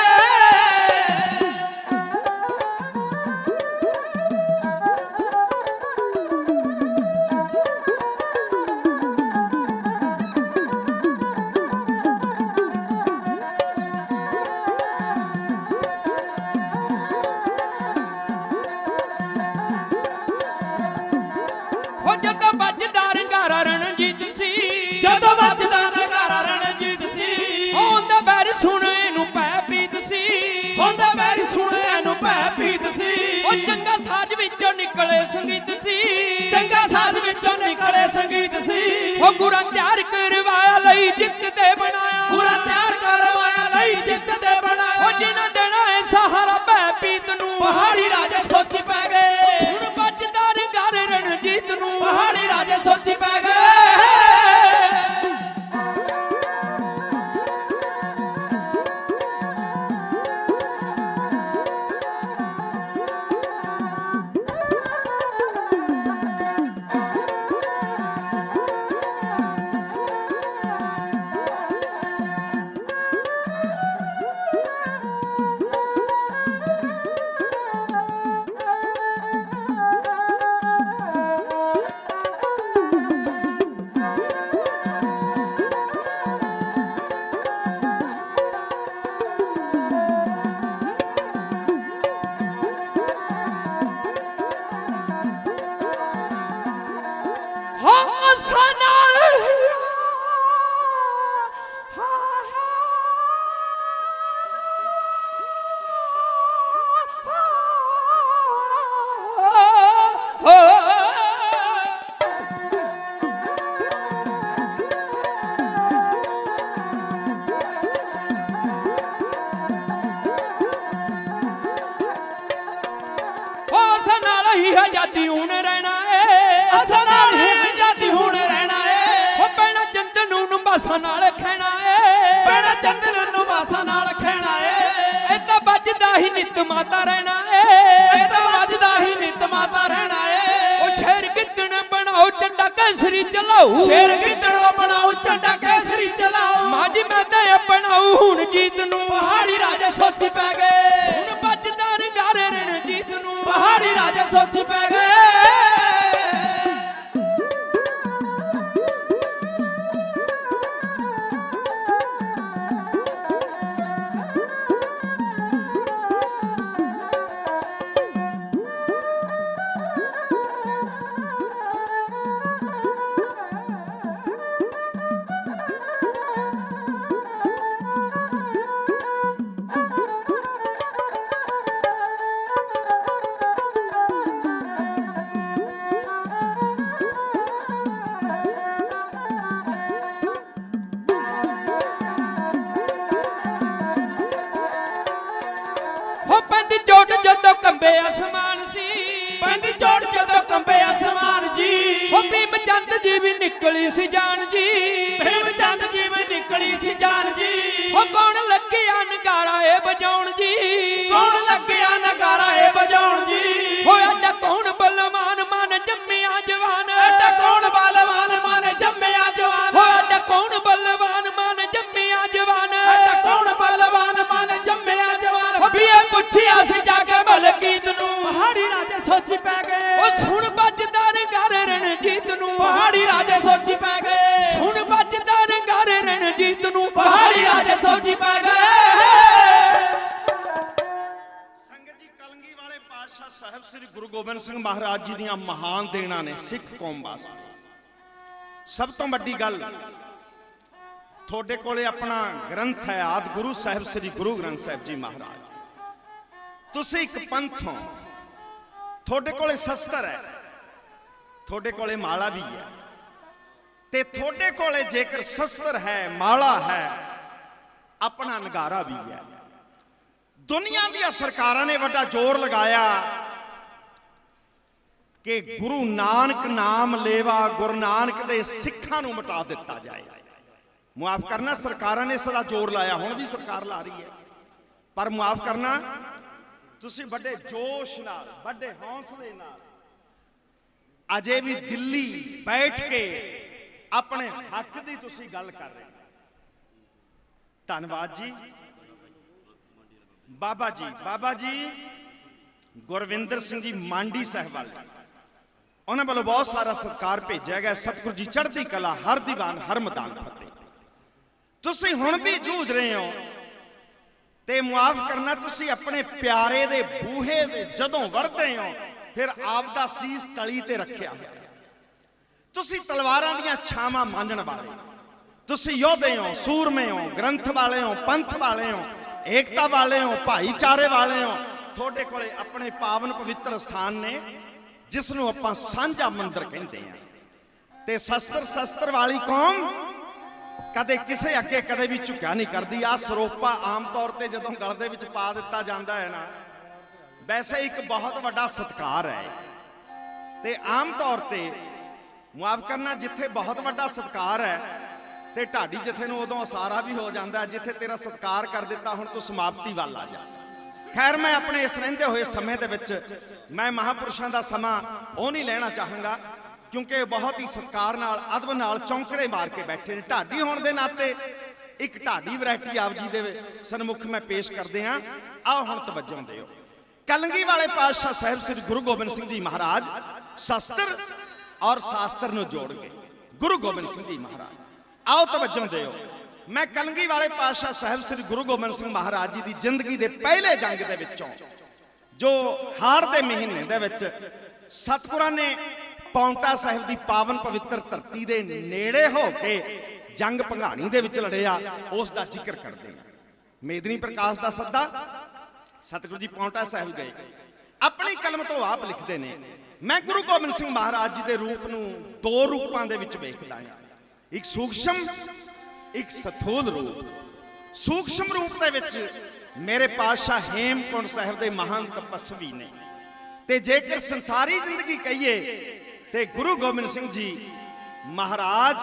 हो जदों बजदा नगारा रणजीत सी, जदों ਨਿਕਲੇ ਸੰਗੀਤ ਸੀ ਚੰਗਾ ਸਾਜ਼ ਵਿੱਚੋਂ ਨਿਕਲੇ ਸੰਗੀਤ ਸੀ ਉਹ ਗੁਰਾਂ ਤਿਆਰ ਕਰਵਾਇਆ ਲਈ ਜਿੱਤ ਦੇ ਬਣਾਇਆ ਪੂਰਾ ਤਿਆਰ ਕਰਵਾਇਆ ਲਈ ਜਿੱਤ ਦੇ ਬਣਾਇਆ ਉਹ ਜਿਨ੍ਹਾਂ ਦੇਣਾ ਏ ਸਹਾਰਾ ਭੈ ਪੀਤ ਨੂੰ ਪਹਾੜੀ ਰਾਜੇ ਸੋਚੀ ਪੈ ਗਏ ਹੁਣ ਵੱਜਦਾ ਰੰਗਾਰ ਰਣਜੀਤ ਨੂੰ ਪਹਾੜੀ ਰਾਜੇ ਸੋਚੀ ਪੈ ਗਏ ਆਜ਼ਾਦੀ ਹੁਣ ਰਹਿਣਾ ਏ ਅਸਾਂ ਨਾਲ ਹੀ ਆਜ਼ਾਦੀ ਹੁਣ ਰਹਿਣਾ ਏ ਉਹ ਪੈਣਾ ਚੰਦਨ ਨੂੰ ਨੰਬਾਸਾਂ ਨਾਲ ਖੈਣਾ ਏ ਪੈਣਾ ਚੰਦਨ ਨੂੰ ਬਾਸਾਂ ਨਾਲ ਖੈਣਾ ਏ ਇਹ ਤਾਂ ਵੱਜਦਾ ਹੀ ਨਿਤ ਮਾਤਾ ਰਹਿਣਾ ਏ ਇਹ ਤਾਂ ਵੱਜਦਾ ਹੀ ਨਿਤ ਮਾਤਾ ਰਹਿਣਾ ਏ ਉਹ ਸ਼ੇਰ ਗਿੱਦਣ ਬਣਾਓ ਚੰਡਾ ਕੇਸਰੀ ਚਲਾਓ ਸ਼ੇਰ ਗਿੱਦੜੋ ਬਣਾਓ ਚੰਡਾ ਕੇਸਰੀ ਚਲਾਓ ਮਾਜੀ ਮੈਂ ਤਾਂ ਬਣਾਉ ਹੁਣ ਜੀਤ ਨੂੰ ਪਹਾੜੀ ਰਾਜੇ ਸੋਚੀ ਪੈ ਗਏ ਸੁਣ ਵੱਜਦਾ ਰੰਗਾਰ ਰਣਜੀਤ ਨੂੰ ਪਹਾੜੀ ਰਾਜੇ ਸੋਚੀ ਪੈ ਗਏ ਹੋ ਪੈਂਦੀ ਚੋਟ ਜਦੋਂ ਕੰਬੇ ਅਸਮਾਨ ਸੀ ਪੈਂਦੀ ਚੋਟ ਜਦੋਂ ਕੰਬੇ ਅਸਮਾਨ ਜੀ ਹੋ ਭੀਮ ਚੰਦ ਜੀ ਵੀ ਨਿਕਲੀ ਸੀ ਜਾਨ ਜੀ ਭੀਮ ਚੰਦ ਜੀ ਵੀ ਨਿਕਲੀ ਸੀ ਜਾਨ ਜੀ ਹੋ ਕੌਣ ਲੱਗਿਆ ਨਗਾਰਾ ਏ ਵਜਾਉਣ ਜੀ ਕੌਣ ਲੱਗਿਆ ਨਗਾਰਾ ਏ ਵਜਾਉਣ ਜੀ ਹੋ ਅੱਡਾ ਕੌਣ ਬਲਵਾਨ ਮਨ ਜੰਮਿਆ ਜਵਾਨ ਐਡਾ ਕੌਣ ਬਲਵਾਨ ਮਨ ਜੰਮਿਆ ਜਵਾਨ ਹੋ ਅੱਡਾ ਕੌਣ ਬਲਵਾਨ ਮਨ ਜੰਮਿਆ ਜਵਾਨ ਐਡਾ ਕੌਣ ਬਲਵਾਨ ਮਨ ਜੰਮਿਆ ਜਵਾਨ ਹੋ ਵੀ ਇਹ ਪੁੱਛਿਆ ਸੀ ਜਾ ਕੇ ਮਲਕੀਤ ਨੂੰ ਪਹਾੜੀ ਰਾਜੇ ਸੋਚੀ ਪੈ ਗਏ ਉਹ ਸੁਣ ਵੱਜਦਾ ਰੰਗਾਰ ਰਣਜੀਤ ਨੂੰ ਪਹਾੜੀ ਰਾਜੇ ਸੋਚੀ ਪੈ ਗਏ ਸੁਣ ਵੱਜਦਾ ਰੰਗਾਰ ਰਣਜੀਤ ਨੂੰ ਪਹਾੜੀ ਰਾਜੇ ਸੋਚੀ ਪੈ ਗਏ ਸੰਗਤ ਜੀ, ਕਲਗੀ ਵਾਲੇ ਪਾਤਸ਼ਾਹ ਸਾਹਿਬ ਸ੍ਰੀ ਗੁਰੂ ਗੋਬਿੰਦ ਸਿੰਘ ਮਹਾਰਾਜ ਜੀ ਦੀਆਂ ਮਹਾਨ ਦੇਣਾ ਨੇ ਸਿੱਖ ਕੌਮ ਵਾਸਤੇ। ਸਭ ਤੋਂ ਵੱਡੀ ਗੱਲ, ਤੁਹਾਡੇ ਕੋਲੇ ਆਪਣਾ ਗ੍ਰੰਥ ਹੈ ਆਦਿ ਗੁਰੂ ਸਾਹਿਬ ਸ੍ਰੀ ਗੁਰੂ ਗ੍ਰੰਥ ਸਾਹਿਬ ਜੀ ਮਹਾਰਾਜ। ਤੁਸੀਂ ਇੱਕ ਪੰਥ ਹੋ, ਤੁਹਾਡੇ ਕੋਲੇ ਸ਼ਸਤਰ ਹੈ, ਤੁਹਾਡੇ ਕੋਲੇ ਮਾਲਾ ਵੀ ਹੈ, ਤੇ ਤੁਹਾਡੇ ਕੋਲੇ ਜੇਕਰ ਸ਼ਸਤਰ ਹੈ, ਮਾਲਾ ਹੈ, ਆਪਣਾ ਨਗਾਰਾ ਵੀ ਹੈ। ਦੁਨੀਆ ਦੀਆਂ ਸਰਕਾਰਾਂ ਨੇ ਵੱਡਾ ਜ਼ੋਰ ਲਗਾਇਆ ਕਿ ਗੁਰੂ ਨਾਨਕ ਨਾਮ ਲੇਵਾ, ਗੁਰੂ ਨਾਨਕ ਦੇ ਸਿੱਖਾਂ ਨੂੰ ਮਿਟਾ ਦਿੱਤਾ ਜਾਏ। ਮੁਆਫ ਕਰਨਾ, ਸਰਕਾਰਾਂ ਨੇ ਸਦਾ ਜ਼ੋਰ ਲਾਇਆ, ਹੁਣ ਵੀ ਸਰਕਾਰ ਲਾ ਰਹੀ ਹੈ, ਪਰ ਮੁਆਫ ਕਰਨਾ ਤੁਸੀਂ ਵੱਡੇ ਜੋਸ਼ ਨਾਲ, ਵੱਡੇ ਹੌਸਲੇ ਨਾਲ ਅਜੇ ਵੀ ਦਿੱਲੀ ਬੈਠ ਕੇ ਆਪਣੇ ਹੱਕ ਦੀ ਤੁਸੀਂ ਗੱਲ ਕਰ ਰਹੇ ਹੋ। ਧੰਨਵਾਦ ਜੀ। ਬਾਬਾ ਜੀ ਗੁਰਵਿੰਦਰ ਸਿੰਘ ਜੀ ਮਾਂਡੀ ਸਾਹਿਬਾਨ, ਉਹਨਾਂ ਵੱਲੋਂ ਬਹੁਤ ਸਾਰਾ ਸਤਿਕਾਰ ਭੇਜਿਆ ਗਿਆ। ਸਤਿਗੁਰੂ ਜੀ ਚੜ੍ਹਦੀ ਕਲਾ, ਹਰ ਦੀਵਾਨ ਹਰ ਮੈਦਾਨ ਫਤਿਹ। ਤੁਸੀਂ ਹੁਣ ਵੀ ਜੂਝ ਰਹੇ ਹੋ ਤੇ ਮੁਆਫ ਕਰਨਾ, ਤੁਸੀਂ ਆਪਣੇ ਪਿਆਰੇ ਦੇ ਬੂਹੇ ਦੇ ਜਦੋਂ ਵੜਦੇ ਹੋ ਫਿਰ ਆਪ ਦਾ ਸੀਸ ਤਲੀ ਤੇ ਰੱਖਿਆ ਹੋਇਆ। ਤੁਸੀਂ ਤਲਵਾਰਾਂ ਦੀਆਂ ਛਾਵਾਂ ਮਾਂਜਣ ਵਾਲੇ, ਤੁਸੀਂ ਯੋਧੇ ਹੋ, ਸੂਰਮੇ ਹੋ, ਗ੍ਰੰਥ ਵਾਲੇ ਹੋ, ਪੰਥ ਵਾਲੇ ਹੋ, ਏਕਤਾ ਵਾਲੇ ਹੋ, ਭਾਈਚਾਰੇ ਵਾਲੇ ਹੋ। ਤੁਹਾਡੇ ਕੋਲੇ ਆਪਣੇ ਪਾਵਨ ਪਵਿੱਤਰ ਸਥਾਨ ਨੇ ਜਿਸ ਨੂੰ ਆਪਾਂ ਸਾਂਝਾ ਮੰਦਰ ਕਹਿੰਦੇ ਆ। ਤੇ ਸ਼ਸਤਰ ਵਾਲੀ ਕੌਮ ਕਦੇ ਕਿਸੇ ਅੱਗੇ ਕਦੇ ਵੀ ਝੁਕਿਆ ਨਹੀਂ ਕਰਦੀ। ਆ ਸਰੋਪਾ ਆਮ ਤੌਰ ਤੇ ਜਦੋਂ ਗਲ ਦੇ ਵਿੱਚ ਪਾ ਦਿੱਤਾ ਜਾਂਦਾ ਹੈ ਨਾ, ਵੈਸੇ ਇੱਕ ਬਹੁਤ ਵੱਡਾ ਸਤਿਕਾਰ ਹੈ। ਤੇ ਆਮ ਤੌਰ ਤੇ ਮੁਆਫ ਕਰਨਾ, ਜਿੱਥੇ ਬਹੁਤ ਵੱਡਾ ਸਤਿਕਾਰ ਹੈ ਤੇ ਢਾਡੀ ਜਥੇ ਨੂੰ ਉਦੋਂ ਅਸਾਰਾ ਵੀ ਹੋ ਜਾਂਦਾ, ਜਿੱਥੇ ਤੇਰਾ ਸਤਿਕਾਰ ਕਰ ਦਿੱਤਾ ਹੁਣ ਤੂੰ ਸਮਾਪਤੀ ਵੱਲ ਆ ਜਾ। ਖੈਰ, ਮੈਂ ਆਪਣੇ ਇਸ ਰਹਿੰਦੇ ਹੋਏ ਸਮੇਂ ਦੇ ਵਿੱਚ ਮੈਂ ਮਹਾਪੁਰਸ਼ਾਂ ਦਾ ਸਮਾਂ ਉਹ ਨਹੀਂ ਲੈਣਾ ਚਾਹਾਂਗਾ, ਕਿਉਂਕਿ ਬਹੁਤ ਹੀ ਸਤਿਕਾਰ ਨਾਲ ਅਦਬ ਨਾਲ ਚੌਂਕੜੇ ਮਾਰ ਕੇ ਬੈਠੇ ਨੇ। ਢਾਡੀ ਹੋਣ ਦੇ ਨਾਤੇ ਇੱਕ ਢਾਡੀ ਵੈਰਾਈਟੀ ਆਪ ਜੀ ਦੇ ਸਨਮੁਖ ਮੈਂ ਪੇਸ਼ ਕਰਦੇ ਹਾਂ। ਆਓ ਹੁਣ ਤਵੱਜੋ ਦਿਓ। ਕਲਗੀ ਵਾਲੇ ਪਾਤਸ਼ਾਹ ਸਾਹਿਬ ਸ੍ਰੀ ਗੁਰੂ ਗੋਬਿੰਦ ਸਿੰਘ ਜੀ ਮਹਾਰਾਜ ਸ਼ਸਤਰ ਔਰ ਸ਼ਾਸਤਰ ਨੂੰ ਜੋੜ ਕੇ ਗੁਰੂ ਗੋਬਿੰਦ ਸਿੰਘ ਜੀ ਮਹਾਰਾਜ, ਆਓ ਤਵੱਜੋ ਦਿਓ। ਮੈਂ ਕਲਗੀ ਵਾਲੇ ਪਾਤਸ਼ਾਹ ਸਾਹਿਬ ਸ੍ਰੀ ਗੁਰੂ ਗੋਬਿੰਦ ਸਿੰਘ ਮਹਾਰਾਜ ਜੀ ਦੀ ਜ਼ਿੰਦਗੀ ਦੇ ਪਹਿਲੇ ਜੰਗ ਦੇ ਵਿੱਚੋਂ, ਜੋ ਹਾੜ ਦੇ ਮਹੀਨੇ ਦੇ ਵਿੱਚ ਸਤਿਗੁਰਾਂ ਨੇ ਪੌਂਟਾ ਸਾਹਿਬ ਦੀ ਪਾਵਨ ਪਵਿੱਤਰ ਧਰਤੀ ਦੇ ਨੇੜੇ ਹੋ ਕੇ ਜੰਗ ਭੰਗਾਣੀ ਦੇ ਵਿੱਚ ਲੜਿਆ, ਉਸ ਦਾ ਜ਼ਿਕਰ ਕਰਦੇ ਹਾਂ। ਮੇਦਨੀ ਪ੍ਰਕਾਸ਼ ਦਾ ਸੱਦਾ, ਸਤਿਗੁਰੂ ਜੀ ਪੌਂਟਾ ਸਾਹਿਬ ਗਏ। ਆਪਣੀ ਕਲਮ ਤੋਂ ਆਪ ਲਿਖਦੇ ਨੇ, ਮੈਂ ਗੁਰੂ ਗੋਬਿੰਦ ਸਿੰਘ ਮਹਾਰਾਜ ਜੀ ਦੇ ਰੂਪ ਨੂੰ ਦੋ ਰੂਪਾਂ ਦੇ ਵਿੱਚ ਵੇਖਦਾ ਹਾਂ, ਇੱਕ ਸੂਖਸ਼ਮ, ਇੱਕ ਸਥੂਲ ਰੂਪ। ਸੂਖਸ਼ਮ ਰੂਪ ਦੇ ਵਿੱਚ ਮੇਰੇ ਪਾਤਸ਼ਾਹ ਹੇਮਕੁੰਟ ਸਾਹਿਬ ਦੇ ਮਹਾਨ ਤਪਸਵੀ ਨੇ। ਤੇ ਜੇਕਰ ਸੰਸਾਰੀ ਜ਼ਿੰਦਗੀ ਕਹੀਏ ਤੇ ਗੁਰੂ ਗੋਬਿੰਦ ਸਿੰਘ ਜੀ ਮਹਾਰਾਜ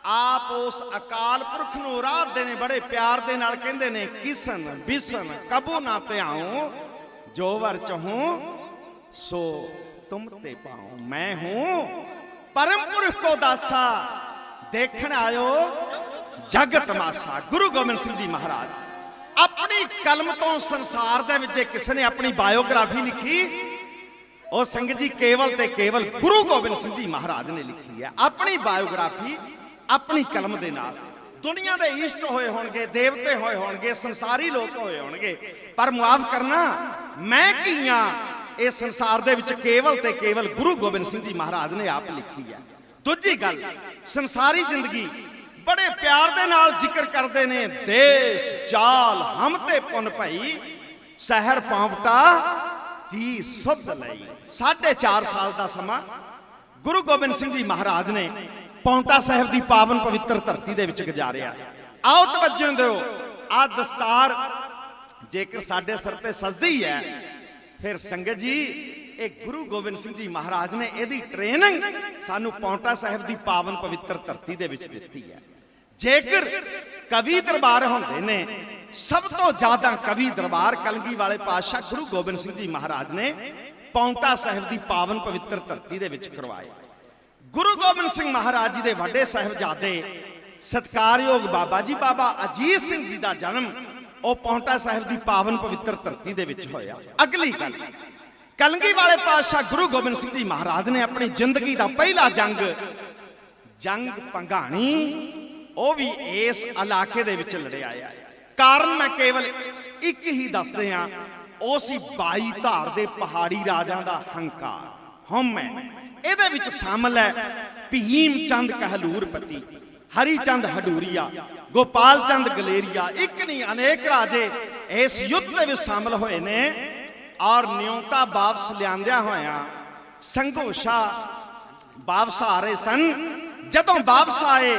ਆਪ ਉਸ ਅਕਾਲ ਪੁਰਖ ਨੂੰ ਆਰਾਧਦੇ ਨੇ, ਬੜੇ ਪਿਆਰ ਦੇ ਨਾਲ ਕਹਿੰਦੇ ਨੇ, ਕਿਸਨ ਬਿਸਨ ਕਬੂ ਨਾ ਧਿਆਉ, ਜੋ ਵਰ ਚਾਹੂੰ ਸੋ ਤੁਮ ਤੇ ਪਾਉ। ਮੈਂ ਹੂੰ ਪਰਮ ਪੁਰਖ ਕੋ ਦਾਸਾ, ਦੇਖਣ ਆਇਓ ਜਗ ਤਮਾਸ਼ਾ। ਗੁਰੂ ਗੋਬਿੰਦ ਸਿੰਘ ਜੀ ਮਹਾਰਾਜ ਆਪਣੀ ਕਲਮ ਤੋਂ ਸੰਸਾਰ ਦੇ ਵਿੱਚ ਕਿਸੇ ਨੇ ਆਪਣੀ ਬਾਇਓਗ੍ਰਾਫੀ ਲਿਖੀ, ਉਹ ਸੰਗਤ ਜੀ ਕੇਵਲ ਤੇ ਕੇਵਲ ਗੁਰੂ ਗੋਬਿੰਦ ਸਿੰਘ ਜੀ ਮਹਾਰਾਜ ਨੇ ਲਿਖੀ ਹੈ। ਆਪਣੀ ਬਾਇਓਗ੍ਰਾਫੀ ਆਪਣੀ ਕਲਮ ਦੇ ਨਾਲ। ਦੁਨੀਆ ਦੇ ਇਸ਼ਟ ਹੋਏ ਹੋਣਗੇ, ਦੇਵਤੇ ਹੋਏ ਹੋਣਗੇ, ਸੰਸਾਰੀ ਲੋਕ ਹੋਏ ਹੋਣਗੇ, ਪਰ ਮੁਆਫ ਕਰਨਾ, ਮੈਂ ਕੀ ਆ ਇਸ ਸੰਸਾਰ ਦੇ ਵਿੱਚ ਕੇਵਲ ਤੇ ਕੇਵਲ ਗੁਰੂ ਗੋਬਿੰਦ ਸਿੰਘ ਜੀ ਮਹਾਰਾਜ ਨੇ ਆਪ ਲਿਖੀ ਹੈ। ਦੂਜੀ ਗੱਲ, ਸੰਸਾਰੀ ਜ਼ਿੰਦਗੀ ਬੜੇ ਪਿਆਰ ਦੇ ਨਾਲ ਜ਼ਿਕਰ ਕਰਦੇ ਨੇ, ਦੇਸ਼ ਚਾਲ ਹਮ ਤੇ ਪੁੰਨ ਭਈ, ਸ਼ਹਿਰ ਪਾਵਟਾ ਕੀ ਸੁਧ ਲਈ। 4.5 ਸਾਲ ਦਾ ਸਮਾਂ ਗੁਰੂ ਗੋਬਿੰਦ ਸਿੰਘ ਜੀ ਮਹਾਰਾਜ ਨੇ ਪੌਂਟਾ ਸਾਹਿਬ ਦੀ ਪਾਵਨ ਪਵਿੱਤਰ ਧਰਤੀ ਦੇ ਵਿੱਚ ਗੁਜ਼ਾਰਿਆ। ਆਓ ਤਵੱਜੋ ਦਿਓ। ਆ ਦਸਤਾਰ ਜੇਕਰ ਸਾਡੇ ਸਿਰ ਤੇ ਸਜਦੀ ਹੈ, ਫਿਰ ਸੰਗਤ ਜੀ ਇਹ ਗੁਰੂ ਗੋਬਿੰਦ ਸਿੰਘ ਜੀ ਮਹਾਰਾਜ ਨੇ ਇਹਦੀ ਟ੍ਰੇਨਿੰਗ ਸਾਨੂੰ ਪੌਂਟਾ ਸਾਹਿਬ ਦੀ ਪਾਵਨ ਪਵਿੱਤਰ ਧਰਤੀ ਦੇ ਵਿੱਚ ਦਿੱਤੀ ਹੈ। ਜੇਕਰ ਕਵੀ ਦਰਬਾਰ ਹੁੰਦੇ ਨੇ, ਸਭ ਤੋਂ ਜ਼ਿਆਦਾ ਕਵੀ ਦਰਬਾਰ ਕਲਗੀ ਵਾਲੇ ਪਾਤਸ਼ਾਹ ਗੁਰੂ ਗੋਬਿੰਦ ਸਿੰਘ ਜੀ ਮਹਾਰਾਜ ਨੇ ਪੌਂਟਾ ਸਾਹਿਬ ਦੀ ਪਾਵਨ ਪਵਿੱਤਰ ਧਰਤੀ ਦੇ ਵਿੱਚ ਕਰਵਾਏ। ਗੁਰੂ ਗੋਬਿੰਦ ਸਿੰਘ ਮਹਾਰਾਜ ਜੀ ਦੇ ਵੱਡੇ ਸਾਹਿਬਜ਼ਾਦੇ ਸਤਿਕਾਰਯੋਗ ਬਾਬਾ ਜੀ ਬਾਬਾ ਅਜੀਤ ਸਿੰਘ ਜੀ ਦਾ ਜਨਮ ਉਹ ਪੌਂਟਾ ਸਾਹਿਬ ਦੀ ਪਾਵਨ ਪਵਿੱਤਰ ਧਰਤੀ ਦੇ ਵਿੱਚ ਹੋਇਆ। ਅਗਲੀ ਗੱਲ, ਕਲਗੀ ਵਾਲੇ ਪਾਤਸ਼ਾਹ ਗੁਰੂ ਗੋਬਿੰਦ ਸਿੰਘ ਜੀ ਮਹਾਰਾਜ ਨੇ ਆਪਣੀ ਜ਼ਿੰਦਗੀ ਦਾ ਪਹਿਲਾ ਜੰਗ ਭੰਗਾਣੀ, ਉਹ ਵੀ ਇਸ ਇਲਾਕੇ ਦੇ ਵਿੱਚ ਲੜਿਆ ਆ। ਕਾਰਨ ਮੈਂ ਕੇਵਲ ਇੱਕ ਹੀ ਦੱਸਦੇ ਆ, ਉਹ ਸੀ 22 ਧਾਰ ਦੇ ਪਹਾੜੀ ਰਾਜਾਂ ਦਾ ਹੰਕਾਰ, ਹਉਮੈ। ਇਹਦੇ ਵਿੱਚ ਸ਼ਾਮਲ ਹੈ ਭੀਮ ਚੰਦ ਕਹਲੂਰਪਤੀ, ਹਰੀ ਚੰਦ ਹਡੂਰੀਆ, ਗੋਪਾਲ ਚੰਦ ਗਲੇਰੀਆ, ਇੱਕ ਨਹੀਂ ਅਨੇਕ ਰਾਜੇ ਇਸ ਯੁੱਧ ਦੇ ਵਿੱਚ ਸ਼ਾਮਲ ਹੋਏ ਨੇ। ਔਰ ਨਿਉਂਤਾ ਵਾਪਸ ਲਿਆਂਦਿਆਂ ਹੋਇਆਂ ਸੰਘੋਸ਼ਾ ਵਾਪਸ ਆ ਰਹੇ ਸਨ। ਜਦੋਂ ਵਾਪਸ ਆਏ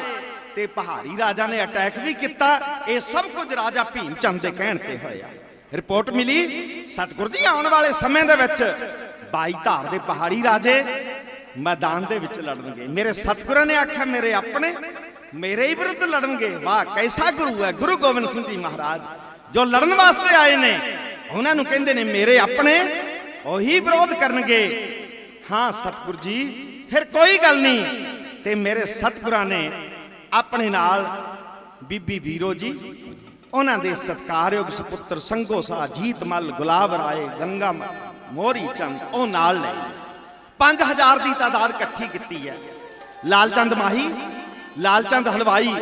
ਤੇ ਪਹਾੜੀ ਰਾਜਾ ਨੇ ਅਟੈਕ ਵੀ ਕੀਤਾ। ਇਹ ਸਭ ਕੁਝ ਰਾਜਾ ਭੀਮ ਚੰਦ ਦੇ ਕਹਿਣ ਤੇ ਹੋਇਆ। ਰਿਪੋਰਟ ਮਿਲੀ ਸਤਿਗੁਰੂ ਜੀ ਆਉਣ ਵਾਲੇ ਸਮੇਂ ਦੇ ਵਿੱਚ 22 ਧਾਰ ਦੇ ਪਹਾੜੀ ਰਾਜੇ ਮੈਦਾਨ ਦੇ ਵਿੱਚ ਲੜਨਗੇ। ਮੇਰੇ ਸਤਿਗੁਰਾਂ ਨੇ ਆਖਿਆ ਮੇਰੇ ਆਪਣੇ ਮੇਰੇ ਹੀ ਵਿਰੁੱਧ ਲੜਨਗੇ। ਵਾਹ, ਕੈਸਾ ਗੁਰੂ ਹੈ ਗੁਰੂ ਗੋਬਿੰਦ ਸਿੰਘ ਜੀ ਮਹਾਰਾਜ, ਜੋ ਲੜਨ ਵਾਸਤੇ ਆਏ ਨੇ ਉਹਨਾਂ ਨੂੰ ਕਹਿੰਦੇ ਨੇ ਮੇਰੇ ਆਪਣੇ, ਉਹੀ ਵਿਰੋਧ ਕਰਨਗੇ। ਹਾਂ ਸਤਿਗੁਰੂ ਜੀ, ਫਿਰ ਕੋਈ ਗੱਲ ਨਹੀਂ। ਤੇ ਮੇਰੇ ਸਤਿਗੁਰਾਂ ਨੇ ਆਪਣੇ ਨਾਲ ਬੀਬੀ ਵੀਰੋ ਜੀ, ਉਹਨਾਂ ਦੇ ਸਤਿਕਾਰਯੋਗ ਸੁਪੁੱਤਰ ਸੰਘੋਸਾ, ਜੀਤਮਲ, ਗੁਲਾਬ ਰਾਏ, ਗੰਗਾ ਮੋਹਰੀ ਚੰਦ ਉਹ ਨਾਲ ਲੈ 5000 ਦੀ ਤਾਦਾਦ ਇਕੱਠੀ ਕੀਤੀ ਹੈ। ਲਾਲਚੰਦ ਮਾਹੀ, ਲਾਲਚੰਦ ਹਲਵਾਈ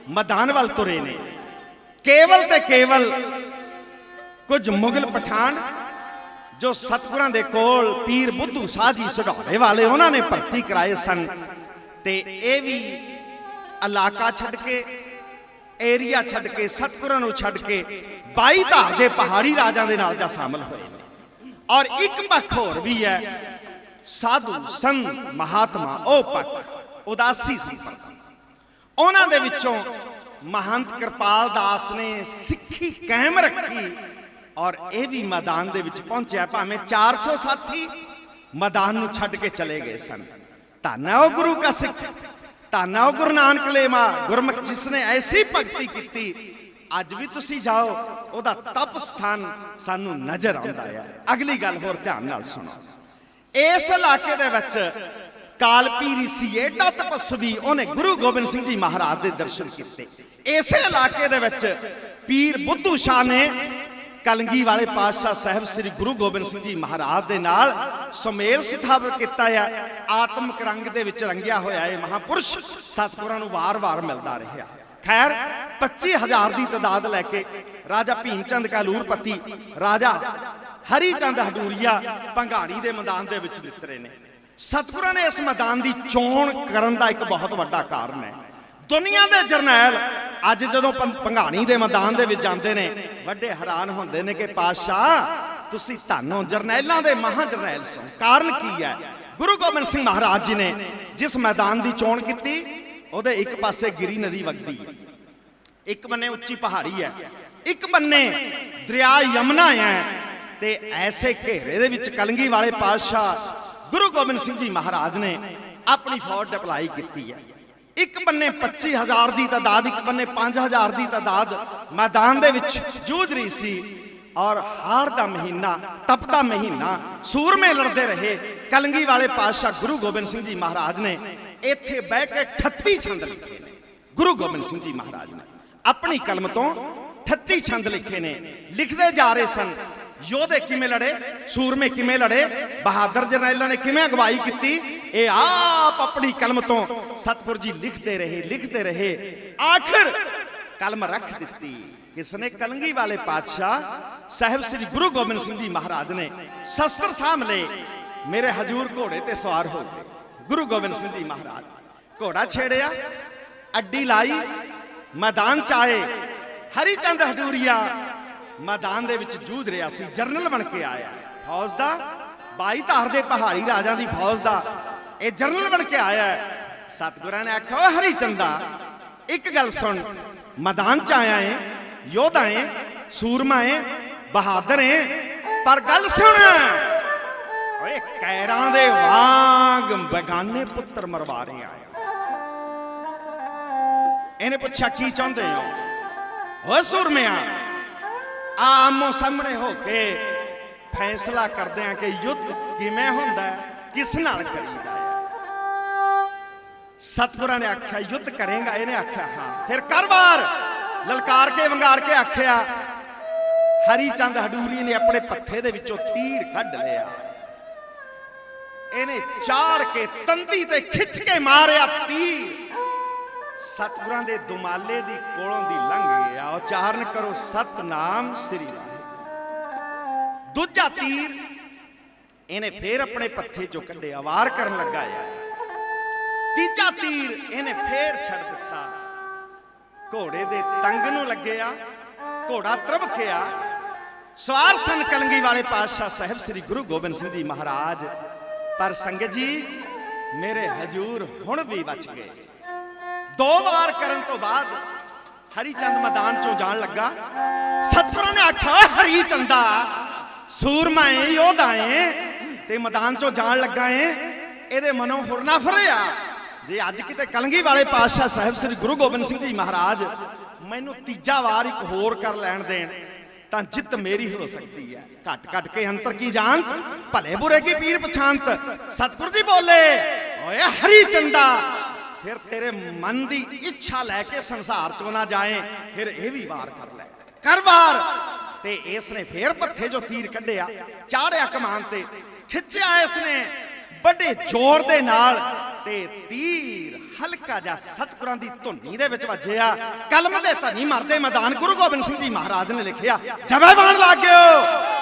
ਮੈਦਾਨ ਵੱਲ ਤੁਰੇ ਨੇ। ਕੇਵਲ ਤੇ ਕੇਵਲ ਕੁਝ ਮੁਗਲ ਪਠਾਨ ਜੋ ਸਤਿਗੁਰਾਂ ਦੇ ਕੋਲ ਪੀਰ ਬੁੱਧੂ ਸਾਹ ਜੀ ਸਢੌਰੇ ਵਾਲੇ ਉਹਨਾਂ ਨੇ ਭਰਤੀ ਕਰਾਏ ਸਨ। ਤੇ ਇਹ ਵੀ ਇਲਾਕਾ ਛੱਡ ਕੇ, ਏਰੀਆ ਛੱਡ ਕੇ, ਸਤਿਗੁਰਾਂ ਨੂੰ ਛੱਡ ਕੇ 22 ਧਾਰ ਦੇ ਪਹਾੜੀ ਰਾਜਾਂ ਦੇ ਨਾਲ ਜਾ ਸ਼ਾਮਲ ਹੋਏ ਨੇ। ਔਰ ਇੱਕ ਪੱਖ ਹੋਰ ਵੀ ਹੈ, ਸਾਧੂ ਸੰਤ ਮਹਾਤਮਾ ਉਹ ਪੱਖ ਉਦਾਸੀ ਸੰਪਰਦਾ। ਉਹਨਾਂ ਦੇ ਵਿੱਚੋਂ ਮਹੰਤ ਕਿਰਪਾਲ ਦਾਸ ਨੇ ਸਿੱਖੀ ਕਾਇਮ ਰੱਖੀ ਔਰ ਇਹ ਵੀ ਮੈਦਾਨ ਦੇ ਵਿੱਚ ਪਹੁੰਚਿਆ, ਭਾਵੇਂ 400 ਸਾਥੀ ਮੈਦਾਨ ਨੂੰ ਛੱਡ ਕੇ ਚਲੇ ਗਏ ਸਨ। ਧੰਨ ਹੈ ਉਹ ਗੁਰੂ ਕਾ ਸਿੱਖ, ਧੰਨ ਹੈ ਉਹ ਗੁਰੂ ਨਾਨਕ ਲੇਵਾ ਗੁਰਮੁਖ ਜਿਸ ਨੇ ਐਸੀ ਭਗਤੀ ਕੀਤੀ। ਅੱਜ ਵੀ ਤੁਸੀਂ ਜਾਓ, ਉਹਦਾ ਤਪ ਸਥਾਨ ਸਾਨੂੰ ਨਜ਼ਰ ਆਉਂਦਾ ਹੈ। ਅਗਲੀ ਗੱਲ ਹੋਰ ਧਿਆਨ ਨਾਲ ਸੁਣੋ। ਇਸ ਇਲਾਕੇ ਦੇ ਵਿੱਚ ਕਾਲਪੀਰੀ ਸੀ ਏਡਾ ਤਪਸਵੀ, ਉਹਨੇ ਗੁਰੂ ਗੋਬਿੰਦ ਸਿੰਘ ਜੀ ਮਹਾਰਾਜ ਦੇ ਦਰਸ਼ਨ ਕੀਤੇ। ਇਸੇ ਇਲਾਕੇ ਦੇ ਵਿੱਚ ਪੀਰ ਬੁੱਧੂ ਸ਼ਾਹ ਨੇ ਕਲਗੀ ਵਾਲੇ ਪਾਤਸ਼ਾਹ ਸਾਹਿਬ ਸ੍ਰੀ ਗੁਰੂ ਗੋਬਿੰਦ ਸਿੰਘ ਜੀ ਮਹਾਰਾਜ ਦੇ ਨਾਲ ਸੁਮੇਲ ਸਥਾਪਿਤ ਕੀਤਾ ਹੈ। ਆਤਮਿਕ ਰੰਗ ਦੇ ਵਿੱਚ ਰੰਗਿਆ ਹੋਇਆ ਇਹ ਮਹਾਪੁਰਸ਼ ਸਤਿਗੁਰਾਂ ਨੂੰ ਵਾਰ-ਵਾਰ ਮਿਲਦਾ ਰਿਹਾ। ਖੈਰ 25,000 ਦੀ ਤਾਦਾਦ ਲੈ ਕੇ ਰਾਜਾ ਭੀਮ ਚੰਦ ਕਾਲੂਰਪਤੀ, ਰਾਜਾ ਹਰੀ ਚੰਦ ਹਡੂਰੀਆ ਭੰਗਾਣੀ ਦੇ ਮੈਦਾਨ ਦੇ ਵਿੱਚ ਨਿਤਰੇ ਨੇ। ਸਤਿਗੁਰਾਂ ਨੇ ਇਸ ਮੈਦਾਨ ਦੀ ਚੋਣ ਕਰਨ ਦਾ ਇੱਕ ਬਹੁਤ ਵੱਡਾ ਕਾਰਨ ਹੈ। ਦੁਨੀਆ ਦੇ ਜਰਨੈਲ ਅੱਜ ਜਦੋਂ ਭੰਗਾਣੀ ਦੇ ਮੈਦਾਨ ਦੇ ਵਿੱਚ ਜਾਂਦੇ ਨੇ, ਵੱਡੇ ਹੈਰਾਨ ਹੁੰਦੇ ਨੇ ਕਿ ਪਾਤਸ਼ਾਹ ਤੁਸੀਂ ਧੰਨੋ ਜਰਨੈਲਾਂ ਦੇ ਮਹਾ ਜਰਨੈਲ ਸੋ। ਕਾਰਨ ਕੀ ਹੈ? ਗੁਰੂ ਗੋਬਿੰਦ ਸਿੰਘ ਮਹਾਰਾਜ ਜੀ ਨੇ ਜਿਸ ਮੈਦਾਨ ਦੀ ਚੋਣ ਕੀਤੀ, ਉਹਦੇ ਇੱਕ ਪਾਸੇ ਗਿਰੀ ਨਦੀ ਵਗਦੀ ਹੈ, ਇੱਕ ਬੰਨੇ ਉੱਚੀ ਪਹਾੜੀ ਹੈ, ਇੱਕ ਬੰਨੇ ਦਰਿਆ ਯਮਨਾ ਹੈ। ਤੇ ਐਸੇ ਘੇਰੇ ਦੇ ਵਿੱਚ ਕਲਗੀ ਵਾਲੇ ਪਾਤਸ਼ਾਹ ਗੁਰੂ ਗੋਬਿੰਦ ਸਿੰਘ ਜੀ ਮਹਾਰਾਜ ਨੇ ਆਪਣੀ ਫੌਜ ਡਿਪਲਾਈ ਕੀਤੀ ਹੈ। ਇੱਕ ਬੰਨੇ 25,000 ਦੀ ਤਾਦਾਦ, ਇੱਕ ਬੰਨੇ 5,000 ਦੀ ਤਾਦਾਦ ਮੈਦਾਨ ਦੇ ਵਿੱਚ ਜੂਝ ਰਹੀ ਸੀ। ਔਰ ਹਾੜ ਦਾ ਮਹੀਨਾ, ਤਪਦਾ ਮਹੀਨਾ, ਸੂਰਮੇ ਲੜਦੇ ਰਹੇ। ਕਲਗੀ ਵਾਲੇ ਪਾਤਸ਼ਾਹ ਗੁਰੂ ਗੋਬਿੰਦ ਸਿੰਘ ਜੀ ਮਹਾਰਾਜ ਨੇ ਇੱਥੇ ਬਹਿ ਕੇ 38 ਛੰਦ ਲਿਖੇ ਨੇ। ਗੁਰੂ ਗੋਬਿੰਦ ਸਿੰਘ ਜੀ ਮਹਾਰਾਜ ਨੇ ਆਪਣੀ ਕਲਮ ਤੋਂ 38 ਛੰਦ ਲਿਖੇ ਨੇ। ਲਿਖਦੇ ਜਾ ਰਹੇ ਸਨ, ਯੋਧੇ ਕਿਵੇਂ ਲੜੇ, ਸੂਰਮੇ ਕਿਵੇਂ ਲੜੇ, ਬਹਾਦਰ ਜਰਨੈਲਾਂ ਨੇ ਕਿਵੇਂ ਅਗਵਾਈ ਕੀਤੀ, ਇਹ ਆਪ ਆਪਣੀ ਕਲਮ ਤੋਂ ਸਤਿਗੁਰ ਜੀ ਲਿਖਦੇ ਰਹੇ, ਲਿਖਦੇ ਰਹੇ। ਆਖਿਰ ਕਲਮ ਰੱਖ ਦਿੱਤੀ ਕਿਸਨੇ? ਕਲਗੀ ਵਾਲੇ ਪਾਤਸ਼ਾਹ ਸਾਹਿਬ ਸ੍ਰੀ ਗੁਰੂ ਗੋਬਿੰਦ ਸਿੰਘ ਜੀ ਮਹਾਰਾਜ ਨੇ ਸ਼ਸਤਰ ਸਾਂਭ ਲਏ। ਮੇਰੇ ਹਜੂਰ ਘੋੜੇ ਤੇ ਸਵਾਰ ਹੋ ਗਏ। ਗੁਰੂ ਗੋਬਿੰਦ ਸਿੰਘ ਜੀ ਮਹਾਰਾਜ ਘੋੜਾ ਛੇੜਿਆ, ਅੱਡੀ ਲਾਈ, ਮੈਦਾਨ ਚ ਆਏ। ਹਰੀ ਚੰਦ ਹਡੂਰੀਆ ਮੈਦਾਨ ਦੇ ਵਿੱਚ ਜੂਝ ਰਿਹਾ ਸੀ, ਜਰਨਲ ਬਣ ਕੇ ਆਇਆ ਫੌਜ ਦਾ, 22 ਧਾਰ ਦੇ ਪਹਾੜੀ ਰਾਜਾਂ ਦੀ ਫੌਜ ਦਾ ਇਹ ਜਰਨਲ ਬਣ ਕੇ ਆਇਆ। ਸਤਿਗੁਰਾਂ ਨੇ ਆਖਿਆ, ਹਰੀ ਚੰਦਾ ਇੱਕ ਗੱਲ ਸੁਣ, ਮੈਦਾਨ ਚ ਆਇਆ ਏ, ਯੋਧਾ ਏ, ਸੂਰਮਾ ਏ, ਬਹਾਦਰ ਏ, ਪਰ ਗੱਲ ਸੁਣ, ਓਏ ਕੈਰਾਂ ਦੇ ਵਾਂਗ ਬੇਗਾਨੇ ਪੁੱਤਰ ਮਰਵਾ ਰਹੇ ਆਇਆ। ਇਹਨੇ ਪੁੱਛਿਆ ਕੀ ਚਾਹੁੰਦੇ ਹੋ? ਓਏ ਸੂਰਮਿਆ, ਆਮੋ ਸਾਹਮਣੇ ਹੋ ਕੇ ਫੈਸਲਾ ਕਰਦੇ ਆ ਕਿ ਯੁੱਧ ਕਿਵੇਂ ਹੁੰਦਾ, ਕਿਸ ਨਾਲ ਕਰੀਦਾ ਹੈ। ਸਤਿਗੁਰਾਂ ਨੇ ਆਖਿਆ ਯੁੱਧ ਕਰੇਗਾ? ਇਹਨੇ ਆਖਿਆ ਹਾਂ। ਫਿਰ ਕਰ ਵਾਰ, ਲਲਕਾਰ ਕੇ ਵੰਗਾਰ ਕੇ ਆਖਿਆ। ਹਰੀ ਚੰਦ ਹਡੂਰੀ ਨੇ ਆਪਣੇ ਪੱਥੇ ਦੇ ਵਿੱਚੋਂ ਤੀਰ ਕੱਢ ਲਿਆ। ਇਹਨੇ ਚਾੜ ਕੇ ਤੰਦੀ ਤੇ ਖਿੱਚ ਕੇ ਮਾਰਿਆ ਤੀਰ। ਸਤਿਗੁਰਾਂ ਦੇ ਦੁਮਾਲੇ ਦੀ ਕੋਲੋਂ ਦੀ ਲੰਘ ਗਿਆ। ਉਚਾਰਨ ਕਰੋ ਸਤਨਾਮ ਸ੍ਰੀ ਵਾਹਿਗੁਰੂ। ਦੂਜਾ ਤੀਰ ਇਹਨੇ ਫੇਰ ਆਪਣੇ ਪੱਥੇ ਚੋਂ ਕੱਢਿਆ, ਵਾਰ ਕਰਨ ਲੱਗਾ ਆ। ਤੀਜਾ ਤੀਰ ਇਹਨੇ ਫੇਰ ਛੱਡ ਦਿੱਤਾ। ਘੋੜੇ ਦੇ ਤੰਗ ਨੂੰ ਲੱਗਿਆ, ਘੋੜਾ ਤਰਬਕਿਆ। ਸਵਾਰ ਸਨ ਕਲਗੀ ਵਾਲੇ ਪਾਤਸ਼ਾਹ ਸਾਹਿਬ ਸ੍ਰੀ ਗੁਰੂ ਗੋਬਿੰਦ ਸਿੰਘ ਜੀ ਮਹਾਰਾਜ। ਪਰ ਸੰਗਤ ਜੀ, ਮੇਰੇ ਹਜੂਰ ਹੁਣ ਵੀ ਬਚ ਗਏ। 2 ਵਾਰ ਕਰਨ ਤੋਂ ਬਾਅਦ ਹਰੀ ਚੰਦ ਮੈਦਾਨ ਚੋਂ ਜਾਣ ਲੱਗਾ। ਸਤਿਗੁਰਾਂ ਨੇ ਆਖਿਆ, ਹਰੀ ਚੰਦਾ ਸੂਰਮਾ ਏ, ਯੋਧਾ ਏ, ਤੇ ਮੈਦਾਨ ਚੋਂ ਜਾਣ ਲੱਗਾ ਏ, ਇਹਦੇ ਮਨੋਂ ਫੁਰਨਾ ਫਰਿਆ। ਜੇ ਅੱਜ ਕਿਤੇ ਕਲਗੀ ਵਾਲੇ ਪਾਤਸ਼ਾਹ ਸਾਹਿਬ ਸ੍ਰੀ ਗੁਰੂ ਗੋਬਿੰਦ ਸਿੰਘ ਜੀ ਮਹਾਰਾਜ ਮੈਨੂੰ ਤੀਜਾ ਵਾਰ ਇੱਕ ਹੋਰ ਕਰ ਲੈਣ ਦੇਣ ਤਾਂ ਜਿੱਤ ਮੇਰੀ ਹੋ ਸਕਦੀ ਹੈ। ਘਟ ਘਟ ਕੇ ਅੰਤਰ ਕੀ ਜਾਣਤ, ਭਲੇ ਬੁਰੇ ਕੀ ਪੀਰ ਪਛਾਨਤ। ਸਤਿਗੁਰ ਜੀ ਬੋਲੇ, ਓਏ ਹਰੀ ਚੰਦਾ, ਫਿਰ ਤੇਰੇ ਮਨ ਦੀ ਇੱਛਾ ਲੈ ਕੇ ਸੰਸਾਰ ਚੋਂ ਨਾ ਜਾਏ, ਫਿਰ ਇਹ ਵੀ ਵਾਰ ਕਰ ਲੈ, ਕਰ ਵਾਰ। ਤੇ ਇਸ ਨੇ ਫੇਰ ਪੱਥੇ ਜੋ ਤੀਰ ਕੱਢਿਆ, ਚਾੜਿਆ ਕਮਾਨ ਤੇ, ਖਿੱਚਿਆ ਇਸ ਨੇ ਵੱਡੇ ਜ਼ੋਰ ਦੇ ਨਾਲ, ਤੇ ਤੀਰ ਹਲਕਾ ਜਿਹਾ ਸਤਿਗੁਰਾਂ ਦੀ ਧੁਨੀ ਦੇ ਵਿੱਚ ਵੱਜਿਆ। ਕਲਮ ਦੇ ਧਨੀ ਮਰਦੇ ਮੈਦਾਨ ਗੁਰੂ ਗੋਬਿੰਦ ਸਿੰਘ ਜੀ ਮਹਾਰਾਜ ਨੇ ਲਿਖਿਆ, ਜਬੇ ਬਾਣ ਲੱਗਿਓ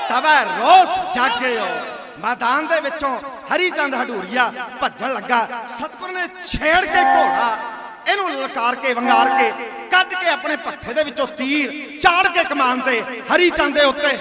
ਤਬੇ ਰੋਸ ਜਾਗਿਓ। ਮੈਦਾਨ ਦੇ ਵਿੱਚੋਂ ਹਰੀ ਚੰਦ ਹਡੂਰੀਆ ਭੱਜਣ ਲੱਗਾ। ਸਤਿਗੁਰ ਨੇ ਛੇੜ ਕੇ ਘੋੜਾ ਇਹਨੂੰ ਲਲਕਾਰ ਕੇ ਵੰਗਾਰ ਕੇ ਕੱਢ ਕੇ ਆਪਣੇ ਪੱਥੇ ਦੇ ਵਿੱਚੋਂ ਤੀਰ ਚਾੜ ਕੇ ਕਮਾਨ ਤੇ ਹਰੀ ਚੰਦ ਦੇ ਉੱਤੇ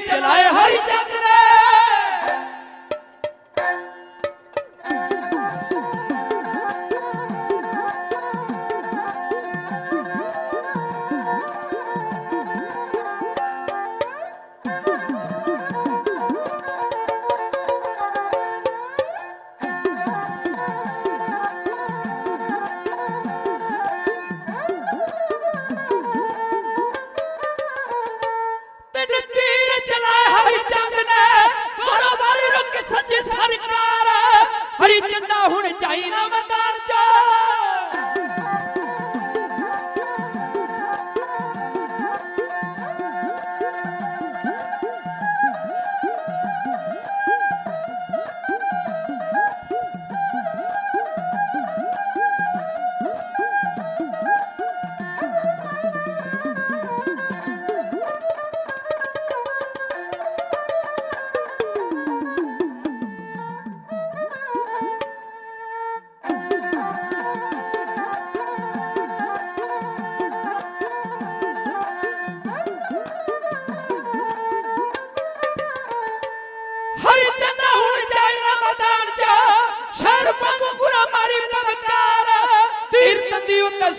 ਚਲਾਏ ਹਰੀ ਚੰਦ ਨੇ। ਹਰੀ ਚੰਦਾ ਹੁਣ ਜਾਈ ਨਾ ਮੈਦਾਨ ਚ।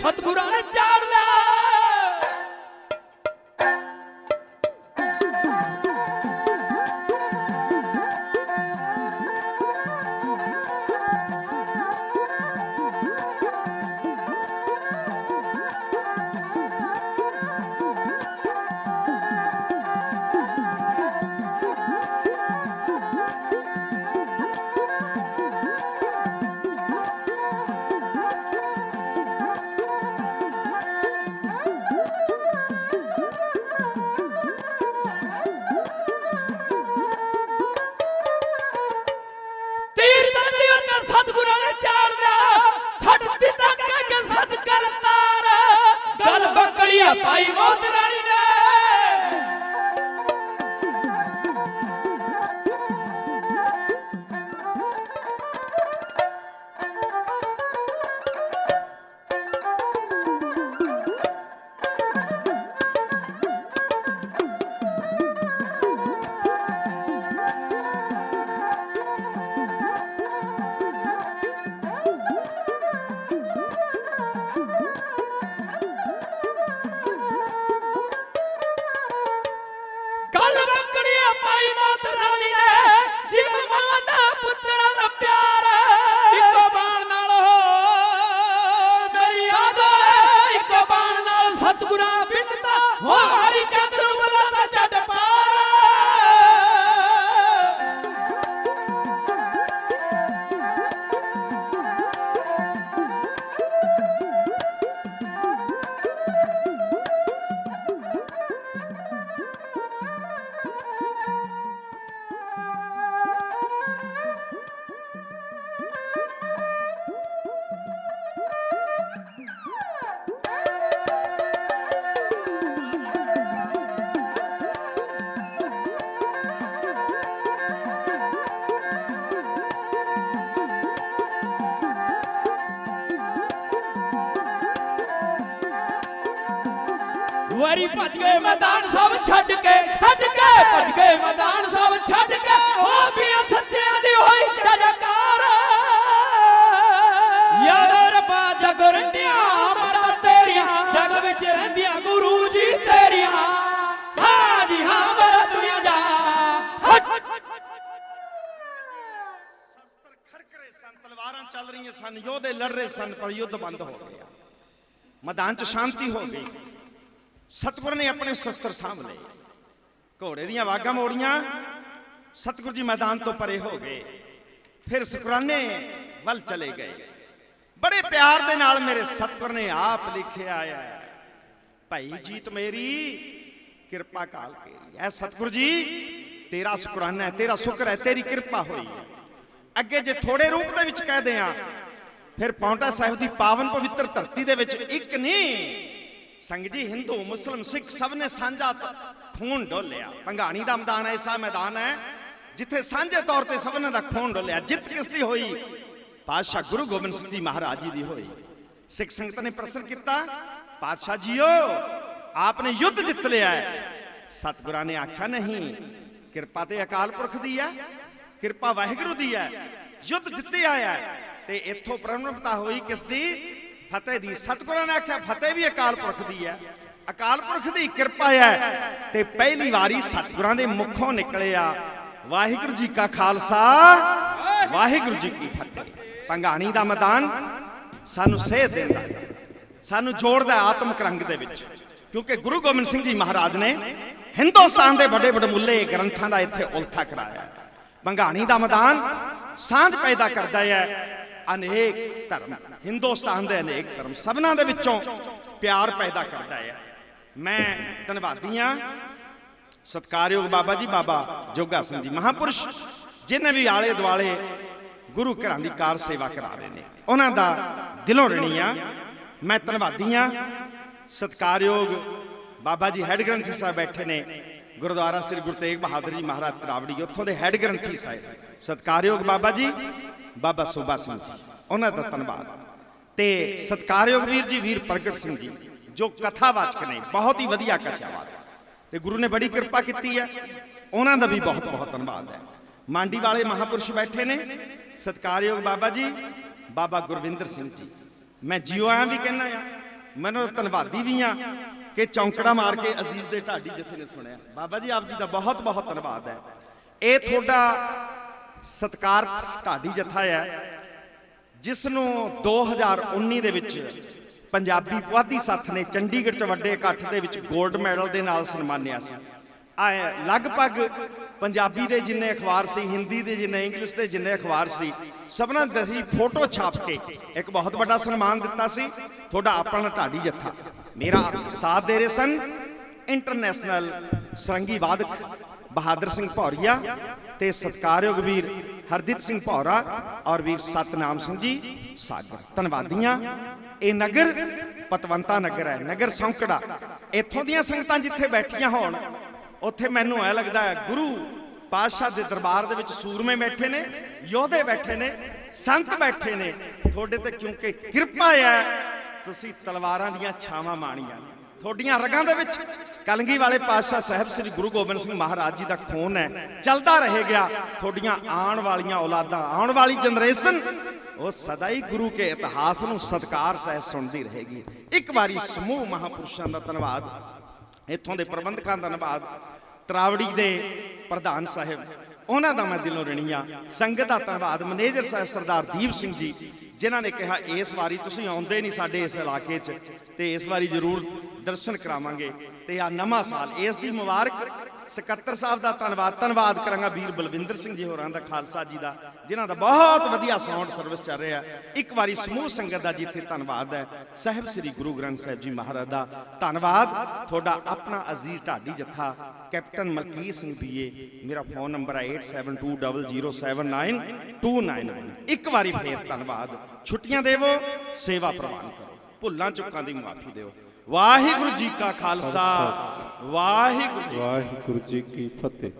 ਸਤਿਗੁਰਾਂ ਨੇ ਚਾੜ ਲਿਆ। ਸਤਿਗੁਰਾਂ ਨੇ ਚਾੜਦਾ ਛੱਡ ਦਿੱਤਾ ਕਿ ਸਤ ਕਰਤਾਰ। ਗਲ ਬੱਕੜੀਆ ਪਾਈ ਮੌਤ ਰਾਣੀ ਨੇ। ਵਾਰੀ ਭੱਜ ਗਏ ਮੈਦਾਨ ਸਭ ਛੱਡ ਕੇ ਭੱਜ ਗਏ ਮੈਦਾਨ ਸਭ ਛੱਡ ਕੇ। ਉਹ ਵੀ ਸੱਚਿਆਂ ਦੀ ਹੋਈ ਜੈਕਾਰ। ਯਾਰੋ ਰੱਬਾ ਜਗ ਰਹਿੰਦੀਆਂ ਮਰਦਾ ਤੇਰੀਆਂ ਜਗ ਵਿੱਚ ਰਹਿੰਦੀਆਂ ਗੁਰੂ ਜੀ ਤੇਰੀਆਂ। ਹਾਂ ਜੀ ਹਾਂ ਮੇਰਾ ਦੁਨੀਆ ਦਾ ਸ਼ਸਤਰ ਖੜਕ ਰਹੇ ਸਨ, ਤਲਵਾਰਾਂ ਚੱਲ ਰਹੀਆਂ ਸਨ, ਯੋਧੇ ਲੜ ਰਹੇ ਸਨ, ਪਰ ਯੁੱਧ ਬੰਦ ਹੋ ਗਿਆ। ਮੈਦਾਨ 'ਚ ਸ਼ਾਂਤੀ ਹੋ ਗਈ। ਸਤਿਗੁਰ ਨੇ ਆਪਣੇ ਸ਼ਸਤਰ ਸਾਂਭ ਲਏ, ਘੋੜੇ ਦੀਆਂ ਵਾਗਾਂ ਮੋੜੀਆਂ। ਸਤਿਗੁਰ ਜੀ ਮੈਦਾਨ ਤੋਂ ਪਰੇ ਹੋ ਗਏ। ਫਿਰ ਸ਼ੁਕਰਾਨੇ ਵੱਲ ਚਲੇ ਗਏ। ਬੜੇ ਪਿਆਰ ਦੇ ਨਾਲ ਮੇਰੇ ਸਤਿਗੁਰ ਨੇ ਆਪ ਲਿਖਿਆ ਹੈ, ਭਾਈ ਜੀਤ ਮੇਰੀ ਕਿਰਪਾ ਕਾਲ ਕੇ। ਐ ਸਤਿਗੁਰ ਜੀ ਤੇਰਾ ਸ਼ੁਕਰਾਨਾ ਹੈ, ਤੇਰਾ ਸ਼ੁਕਰ ਹੈ, ਤੇਰੀ ਕਿਰਪਾ ਹੋਈ ਹੈ। ਅੱਗੇ ਜੇ ਥੋੜੇ ਰੂਪ ਦੇ ਵਿੱਚ ਕਹਿ ਦਿਆਂ, ਫਿਰ ਪਾਉਂਟਾ ਸਾਹਿਬ ਦੀ ਪਾਵਨ ਪਵਿੱਤਰ ਧਰਤੀ ਦੇ ਵਿੱਚ ਇੱਕ ਨਹੀਂ ਸੰਗ ਜੀ ਹਿੰਦੂ ਮੁਸਲਮ ਸਿੱਖ ਸਭ ਨੇ ਸਾਂਝਾ ਖੂਨ ਡੋਲਿਆ। ਭੰਗਾਣੀ ਦਾ ਮੈਦਾਨ ਐਸਾ ਮੈਦਾਨ ਹੈ ਜਿੱਥੇ ਸਾਂਝੇ ਤੌਰ ਤੇ ਸਭ ਨੇ ਦਾ ਖੂਨ ਡੋਲਿਆ। ਜਿੱਤ ਕਿਸ ਦੀ ਹੋਈ? ਪਾਤਸ਼ਾਹ ਗੁਰੂ ਗੋਬਿੰਦ ਸਿੰਘ ਜੀ ਮਹਾਰਾਜ ਜੀ ਦੀ ਹੋਈ। ਸਿੱਖ ਸੰਗਤ ਨੇ ਪ੍ਰਸ਼ਨ ਕੀਤਾ, ਪਾਤਸ਼ਾਹ ਜੀਓ ਆਪਨੇ ਯੁੱਧ ਜਿੱਤ ਲਿਆ ਹੈ, ਸਤਿਗੁਰਾਂ ਨੇ ਆਖਿਆ ਨਹੀਂ, ਕਿਰਪਾ ਤੇ ਅਕਾਲ ਪੁਰਖ ਦੀ ਹੈ, ਕਿਰਪਾ ਵਾਹਿਗੁਰੂ ਦੀ ਹੈ। ਯੁੱਧ ਜਿੱਤਿਆ ਹੈ ਤੇ ਇੱਥੋਂ ਪ੍ਰਣਵਤਾ ਹੋਈ ਕਿਸ ਦੀ? ਫਤਿਹ ਦੀ। ਸਤਿਗੁਰਾਂ ਨੇ ਆਖਿਆ ਫਤਿਹ ਵੀ ਅਕਾਲ ਪੁਰਖ ਦੀ ਹੈ, ਅਕਾਲ ਪੁਰਖ ਦੀ ਕਿਰਪਾ ਹੈ। ਤੇ ਪਹਿਲੀ ਵਾਰੀ ਸਤਿਗੁਰਾਂ ਦੇ ਮੁਖੋਂ ਨਿਕਲਿਆ ਵਾਹਿਗੁਰੂ ਜੀ ਕਾ ਖਾਲਸਾ, ਵਾਹਿਗੁਰੂ ਜੀ ਕੀ ਫਤਿਹ। ਭੰਗਾਣੀ ਦਾ ਮੈਦਾਨ ਸਾਨੂੰ ਸੇਧ ਦਿੰਦਾ, ਸਾਨੂੰ ਜੋੜਦਾ ਆਤਮਿਕ ਰੰਗ ਦੇ ਵਿੱਚ, ਕਿਉਂਕਿ ਗੁਰੂ ਗੋਬਿੰਦ ਸਿੰਘ ਜੀ ਮਹਾਰਾਜ ਨੇ ਹਿੰਦੁਸਤਾਨ ਦੇ ਵੱਡੇ ਵਡਮੁੱਲੇ ਗ੍ਰੰਥਾਂ ਦਾ ਇੱਥੇ ਉਲਥਾ ਕਰਾਇਆ। ਭੰਗਾਣੀ ਦਾ ਮੈਦਾਨ ਸਾਂਝ ਪੈਦਾ ਕਰਦਾ ਹੈ ਅਨੇਕ ਧਰਮ, ਹਿੰਦੁਸਤਾਨ ਦੇ ਅਨੇਕ ਧਰਮ, ਸਭਨਾਂ ਦੇ ਵਿੱਚੋਂ ਪਿਆਰ ਪੈਦਾ ਕਰਦਾ ਹੈ। ਮੈਂ ਧੰਨਵਾਦੀ ਹਾਂ ਸਤਿਕਾਰਯੋਗ ਬਾਬਾ ਜੀ, ਬਾਬਾ ਜੋਗਾ ਸਿੰਘ ਜੀ ਮਹਾਂਪੁਰਸ਼, ਜਿਨ੍ਹਾਂ ਵੀ ਆਲੇ ਦੁਆਲੇ ਗੁਰੂ ਘਰਾਂ ਦੀ ਕਾਰ ਸੇਵਾ ਕਰਾ ਰਹੇ ਨੇ, ਉਹਨਾਂ ਦਾ ਦਿਲੋਂ ਰਣੀ ਆ। ਮੈਂ ਧੰਨਵਾਦੀ ਹਾਂ ਸਤਿਕਾਰਯੋਗ ਬਾਬਾ ਜੀ ਹੈੱਡ ਗ੍ਰੰਥੀ ਸਾਹਿਬ ਬੈਠੇ ਨੇ, ਗੁਰਦੁਆਰਾ ਸ੍ਰੀ ਗੁਰੂ ਤੇਗ ਬਹਾਦਰ ਜੀ ਮਹਾਰਾਜ ਤਰਾਵੜੀ, ਉੱਥੋਂ ਦੇ ਹੈੱਡ ਗ੍ਰੰਥੀ ਸਾਹਿਬ ਸਤਿਕਾਰਯੋਗ ਬਾਬਾ ਜੀ ਬਾਬਾ ਸੂਬਾ ਸਿੰਘ ਜੀ, ਉਹਨਾਂ ਦਾ ਧੰਨਵਾਦ। ਤੇ ਸਤਿਕਾਰਯੋਗ ਵੀਰ ਜੀ ਵੀਰ ਪ੍ਰਗਟ ਸਿੰਘ ਜੀ, ਜੋ ਕਥਾਵਾਚਕ ਨੇ, ਬਹੁਤ ਹੀ ਵਧੀਆ ਕਥਾਵਾਚਕ, ਤੇ ਗੁਰੂ ਨੇ ਬੜੀ ਕਿਰਪਾ ਕੀਤੀ ਹੈ, ਉਹਨਾਂ ਦਾ ਵੀ ਬਹੁਤ ਬਹੁਤ ਧੰਨਵਾਦ ਹੈ। ਮਾਂਡੀ ਵਾਲੇ ਮਹਾਂਪੁਰਸ਼ ਬੈਠੇ ਨੇ, ਸਤਿਕਾਰਯੋਗ ਬਾਬਾ ਜੀ ਬਾਬਾ ਗੁਰਵਿੰਦਰ ਸਿੰਘ ਜੀ, ਮੈਂ ਜਿਉ ਆਇਆ ਵੀ ਕਹਿਣਾ ਆ, ਮੈਨੂੰ ਧੰਨਵਾਦੀ ਵੀ ਆ ਕਿ ਚੌਂਕੜਾ ਮਾਰ ਕੇ ਅਜ਼ੀਜ਼ ਦੇ ਢਾਡੀ ਜਿੱਥੇ ਨੇ ਸੁਣਿਆ। ਬਾਬਾ ਜੀ ਆਪ ਜੀ ਦਾ ਬਹੁਤ ਬਹੁਤ ਧੰਨਵਾਦ ਹੈ। ਇਹ ਤੁਹਾਡਾ ਸਤਿਕਾਰ ਢਾਡੀ ਜਥਾ ਹੈ, ਜਿਸ ਨੂੰ 2019 ਦੇ ਵਿੱਚ ਪੰਜਾਬੀ ਪੁਆਧੀ ਸੱਥ ਨੇ ਚੰਡੀਗੜ੍ਹ 'ਚ ਵੱਡੇ ਇਕੱਠ ਦੇ ਵਿੱਚ 골ਡ ਮੈਡਲ ਦੇ ਨਾਲ ਸਨਮਾਨਿਆ ਸੀ। ਲਗਭਗ ਪੰਜਾਬੀ ਦੇ ਜਿੰਨੇ ਅਖਬਾਰ ਸੀ, ਹਿੰਦੀ ਦੇ ਜਿੰਨੇ, ਇੰਗਲਿਸ਼ ਦੇ ਜਿੰਨੇ ਅਖਬਾਰ ਸੀ, ਸਭਨਾਂ ਦੇ ਅਸੀਂ ਫੋਟੋ ਛਾਪ ਕੇ ਇੱਕ ਬਹੁਤ ਵੱਡਾ ਸਨਮਾਨ ਦਿੱਤਾ ਸੀ। ਤੁਹਾਡਾ ਆਪਣਾ ਢਾਡੀ ਜੱਥਾ ਮੇਰਾ ਸਾਥ ਦੇ ਰਹੇ ਸਨ ਇੰਟਰਨੈਸ਼ਨਲ ਸਰੰਗੀ ਵਾਦਕ ਬਹਾਦਰ ਸਿੰਘ ਭੌਰੀਆ ਤੇ ਸਤਿਕਾਰਯੋਗ ਵੀਰ ਹਰਦੀਪ ਸਿੰਘ ਭੌਰਾ ਔਰ ਵੀਰ ਸਤਨਾਮ ਸਿੰਘ ਜੀ ਸਾਗਰ। ਧੰਨਵਾਦੀਆਂ। ਇਹ ਨਗਰ ਪਤਵੰਤਾ ਨਗਰ ਹੈ, ਨਗਰ ਸੌਂਕੜਾ। ਇੱਥੋਂ ਦੀਆਂ ਸੰਗਤਾਂ ਜਿੱਥੇ ਬੈਠੀਆਂ ਹੋਣ, ਉੱਥੇ ਮੈਨੂੰ ਐ ਲੱਗਦਾ ਹੈ ਗੁਰੂ ਪਾਤਸ਼ਾਹ ਦੇ ਦਰਬਾਰ ਦੇ ਵਿੱਚ ਸੂਰਮੇ ਬੈਠੇ ਨੇ, ਯੋਧੇ ਬੈਠੇ ਨੇ, ਸੰਤ ਬੈਠੇ ਨੇ। ਤੁਹਾਡੇ ਤੇ ਕਿਉਂਕਿ ਕਿਰਪਾ ਹੈ, ਤੁਸੀਂ ਤਲਵਾਰਾਂ ਦੀਆਂ ਛਾਵਾਂ ਮਾਣੀਆਂ, ਤੁਹਾਡੀਆਂ ਰਗਾਂ ਦੇ ਵਿੱਚ ਕਲਗੀ ਵਾਲੇ ਪਾਤਸ਼ਾਹ ਸਾਹਿਬ ਸ੍ਰੀ ਗੁਰੂ ਗੋਬਿੰਦ ਸਿੰਘ ਮਹਾਰਾਜ ਜੀ ਦਾ ਖੂਨ ਹੈ, ਚੱਲਦਾ ਰਹੇਗਾ। ਤੁਹਾਡੀਆਂ ਆਉਣ ਵਾਲੀਆਂ ਔਲਾਦਾਂ, ਆਉਣ ਵਾਲੀ ਜਨਰੇਸ਼ਨ, ਉਹ ਸਦਾ ਹੀ ਗੁਰੂ ਕੇ ਇਤਿਹਾਸ ਨੂੰ ਸਤਿਕਾਰ ਸਹਿ ਸੁਣਦੀ ਰਹੇਗੀ। ਇੱਕ ਵਾਰੀ ਸਮੂਹ ਮਹਾਂਪੁਰਸ਼ਾਂ ਦਾ ਧੰਨਵਾਦ, ਇੱਥੋਂ ਦੇ ਪ੍ਰਬੰਧਕਾਂ ਦਾ ਧੰਨਵਾਦ, ਤਰਾਵੜੀ ਦੇ ਪ੍ਰਧਾਨ ਸਾਹਿਬ, ਉਹਨਾਂ ਦਾ ਮੈਂ ਦਿਲੋਂ ਰਣੀ ਆ। ਸੰਗਤ ਦਾ ਧੰਨਵਾਦ, ਮੈਨੇਜਰ ਸਾਹਿਬ ਸਰਦਾਰ ਦੀਪ ਸਿੰਘ ਜੀ, ਜਿਨ੍ਹਾਂ ਨੇ ਕਿਹਾ ਇਸ ਵਾਰੀ ਤੁਸੀਂ ਆਉਂਦੇ ਨਹੀਂ ਸਾਡੇ ਇਸ ਇਲਾਕੇ 'ਚ, ਤੇ ਇਸ ਵਾਰੀ ਜ਼ਰੂਰ ਦਰਸ਼ਨ ਕਰਾਵਾਂਗੇ। ਤੇ ਆ ਨਵਾਂ ਸਾਲ, ਇਸ ਦੀ ਮੁਬਾਰਕ। ਸਕੱਤਰ ਸਾਹਿਬ ਦਾ ਧੰਨਵਾਦ ਕਰਾਂਗਾ ਵੀਰ ਬਲਵਿੰਦਰ ਸਿੰਘ ਜੀ ਹੋਰਾਂ ਦਾ, ਖਾਲਸਾ ਜੀ ਦਾ, ਜਿਨ੍ਹਾਂ ਦਾ ਬਹੁਤ ਵਧੀਆ ਸਾਊਂਡ ਸਰਵਿਸ ਚੱਲ ਰਿਹਾ। ਇੱਕ ਵਾਰੀ ਸਮੂਹ ਸੰਗਤ ਦਾ ਜਿੱਥੇ ਧੰਨਵਾਦ ਹੈ, ਸਾਹਿਬ ਸ੍ਰੀ ਗੁਰੂ ਗ੍ਰੰਥ ਸਾਹਿਬ ਜੀ ਮਹਾਰਾਜ ਦਾ ਧੰਨਵਾਦ। ਤੁਹਾਡਾ ਆਪਣਾ ਅਜ਼ੀਜ਼ ਢਾਡੀ ਜੱਥਾ ਕੈਪਟਨ ਮਲਕੀਤ ਸਿੰਘ ਪੀਏ, ਮੇਰਾ ਫੋਨ ਨੰਬਰ ਹੈ 8720079299। ਇੱਕ ਵਾਰੀ ਫੇਰ ਧੰਨਵਾਦ। ਛੁੱਟੀਆਂ ਦੇਵੋ, ਸੇਵਾ ਪ੍ਰਵਾਨ ਕਰੋ, ਭੁੱਲਾਂ ਚੁੱਕਾਂ ਦੀ ਮੁਆਫੀ ਦਿਓ। ਵਾਹਿਗੁਰੂ ਜੀ ਕਾ ਖਾਲਸਾ, ਵਾਹਿਗੁਰੂ ਜੀ ਕੀ ਫਤਿਹ।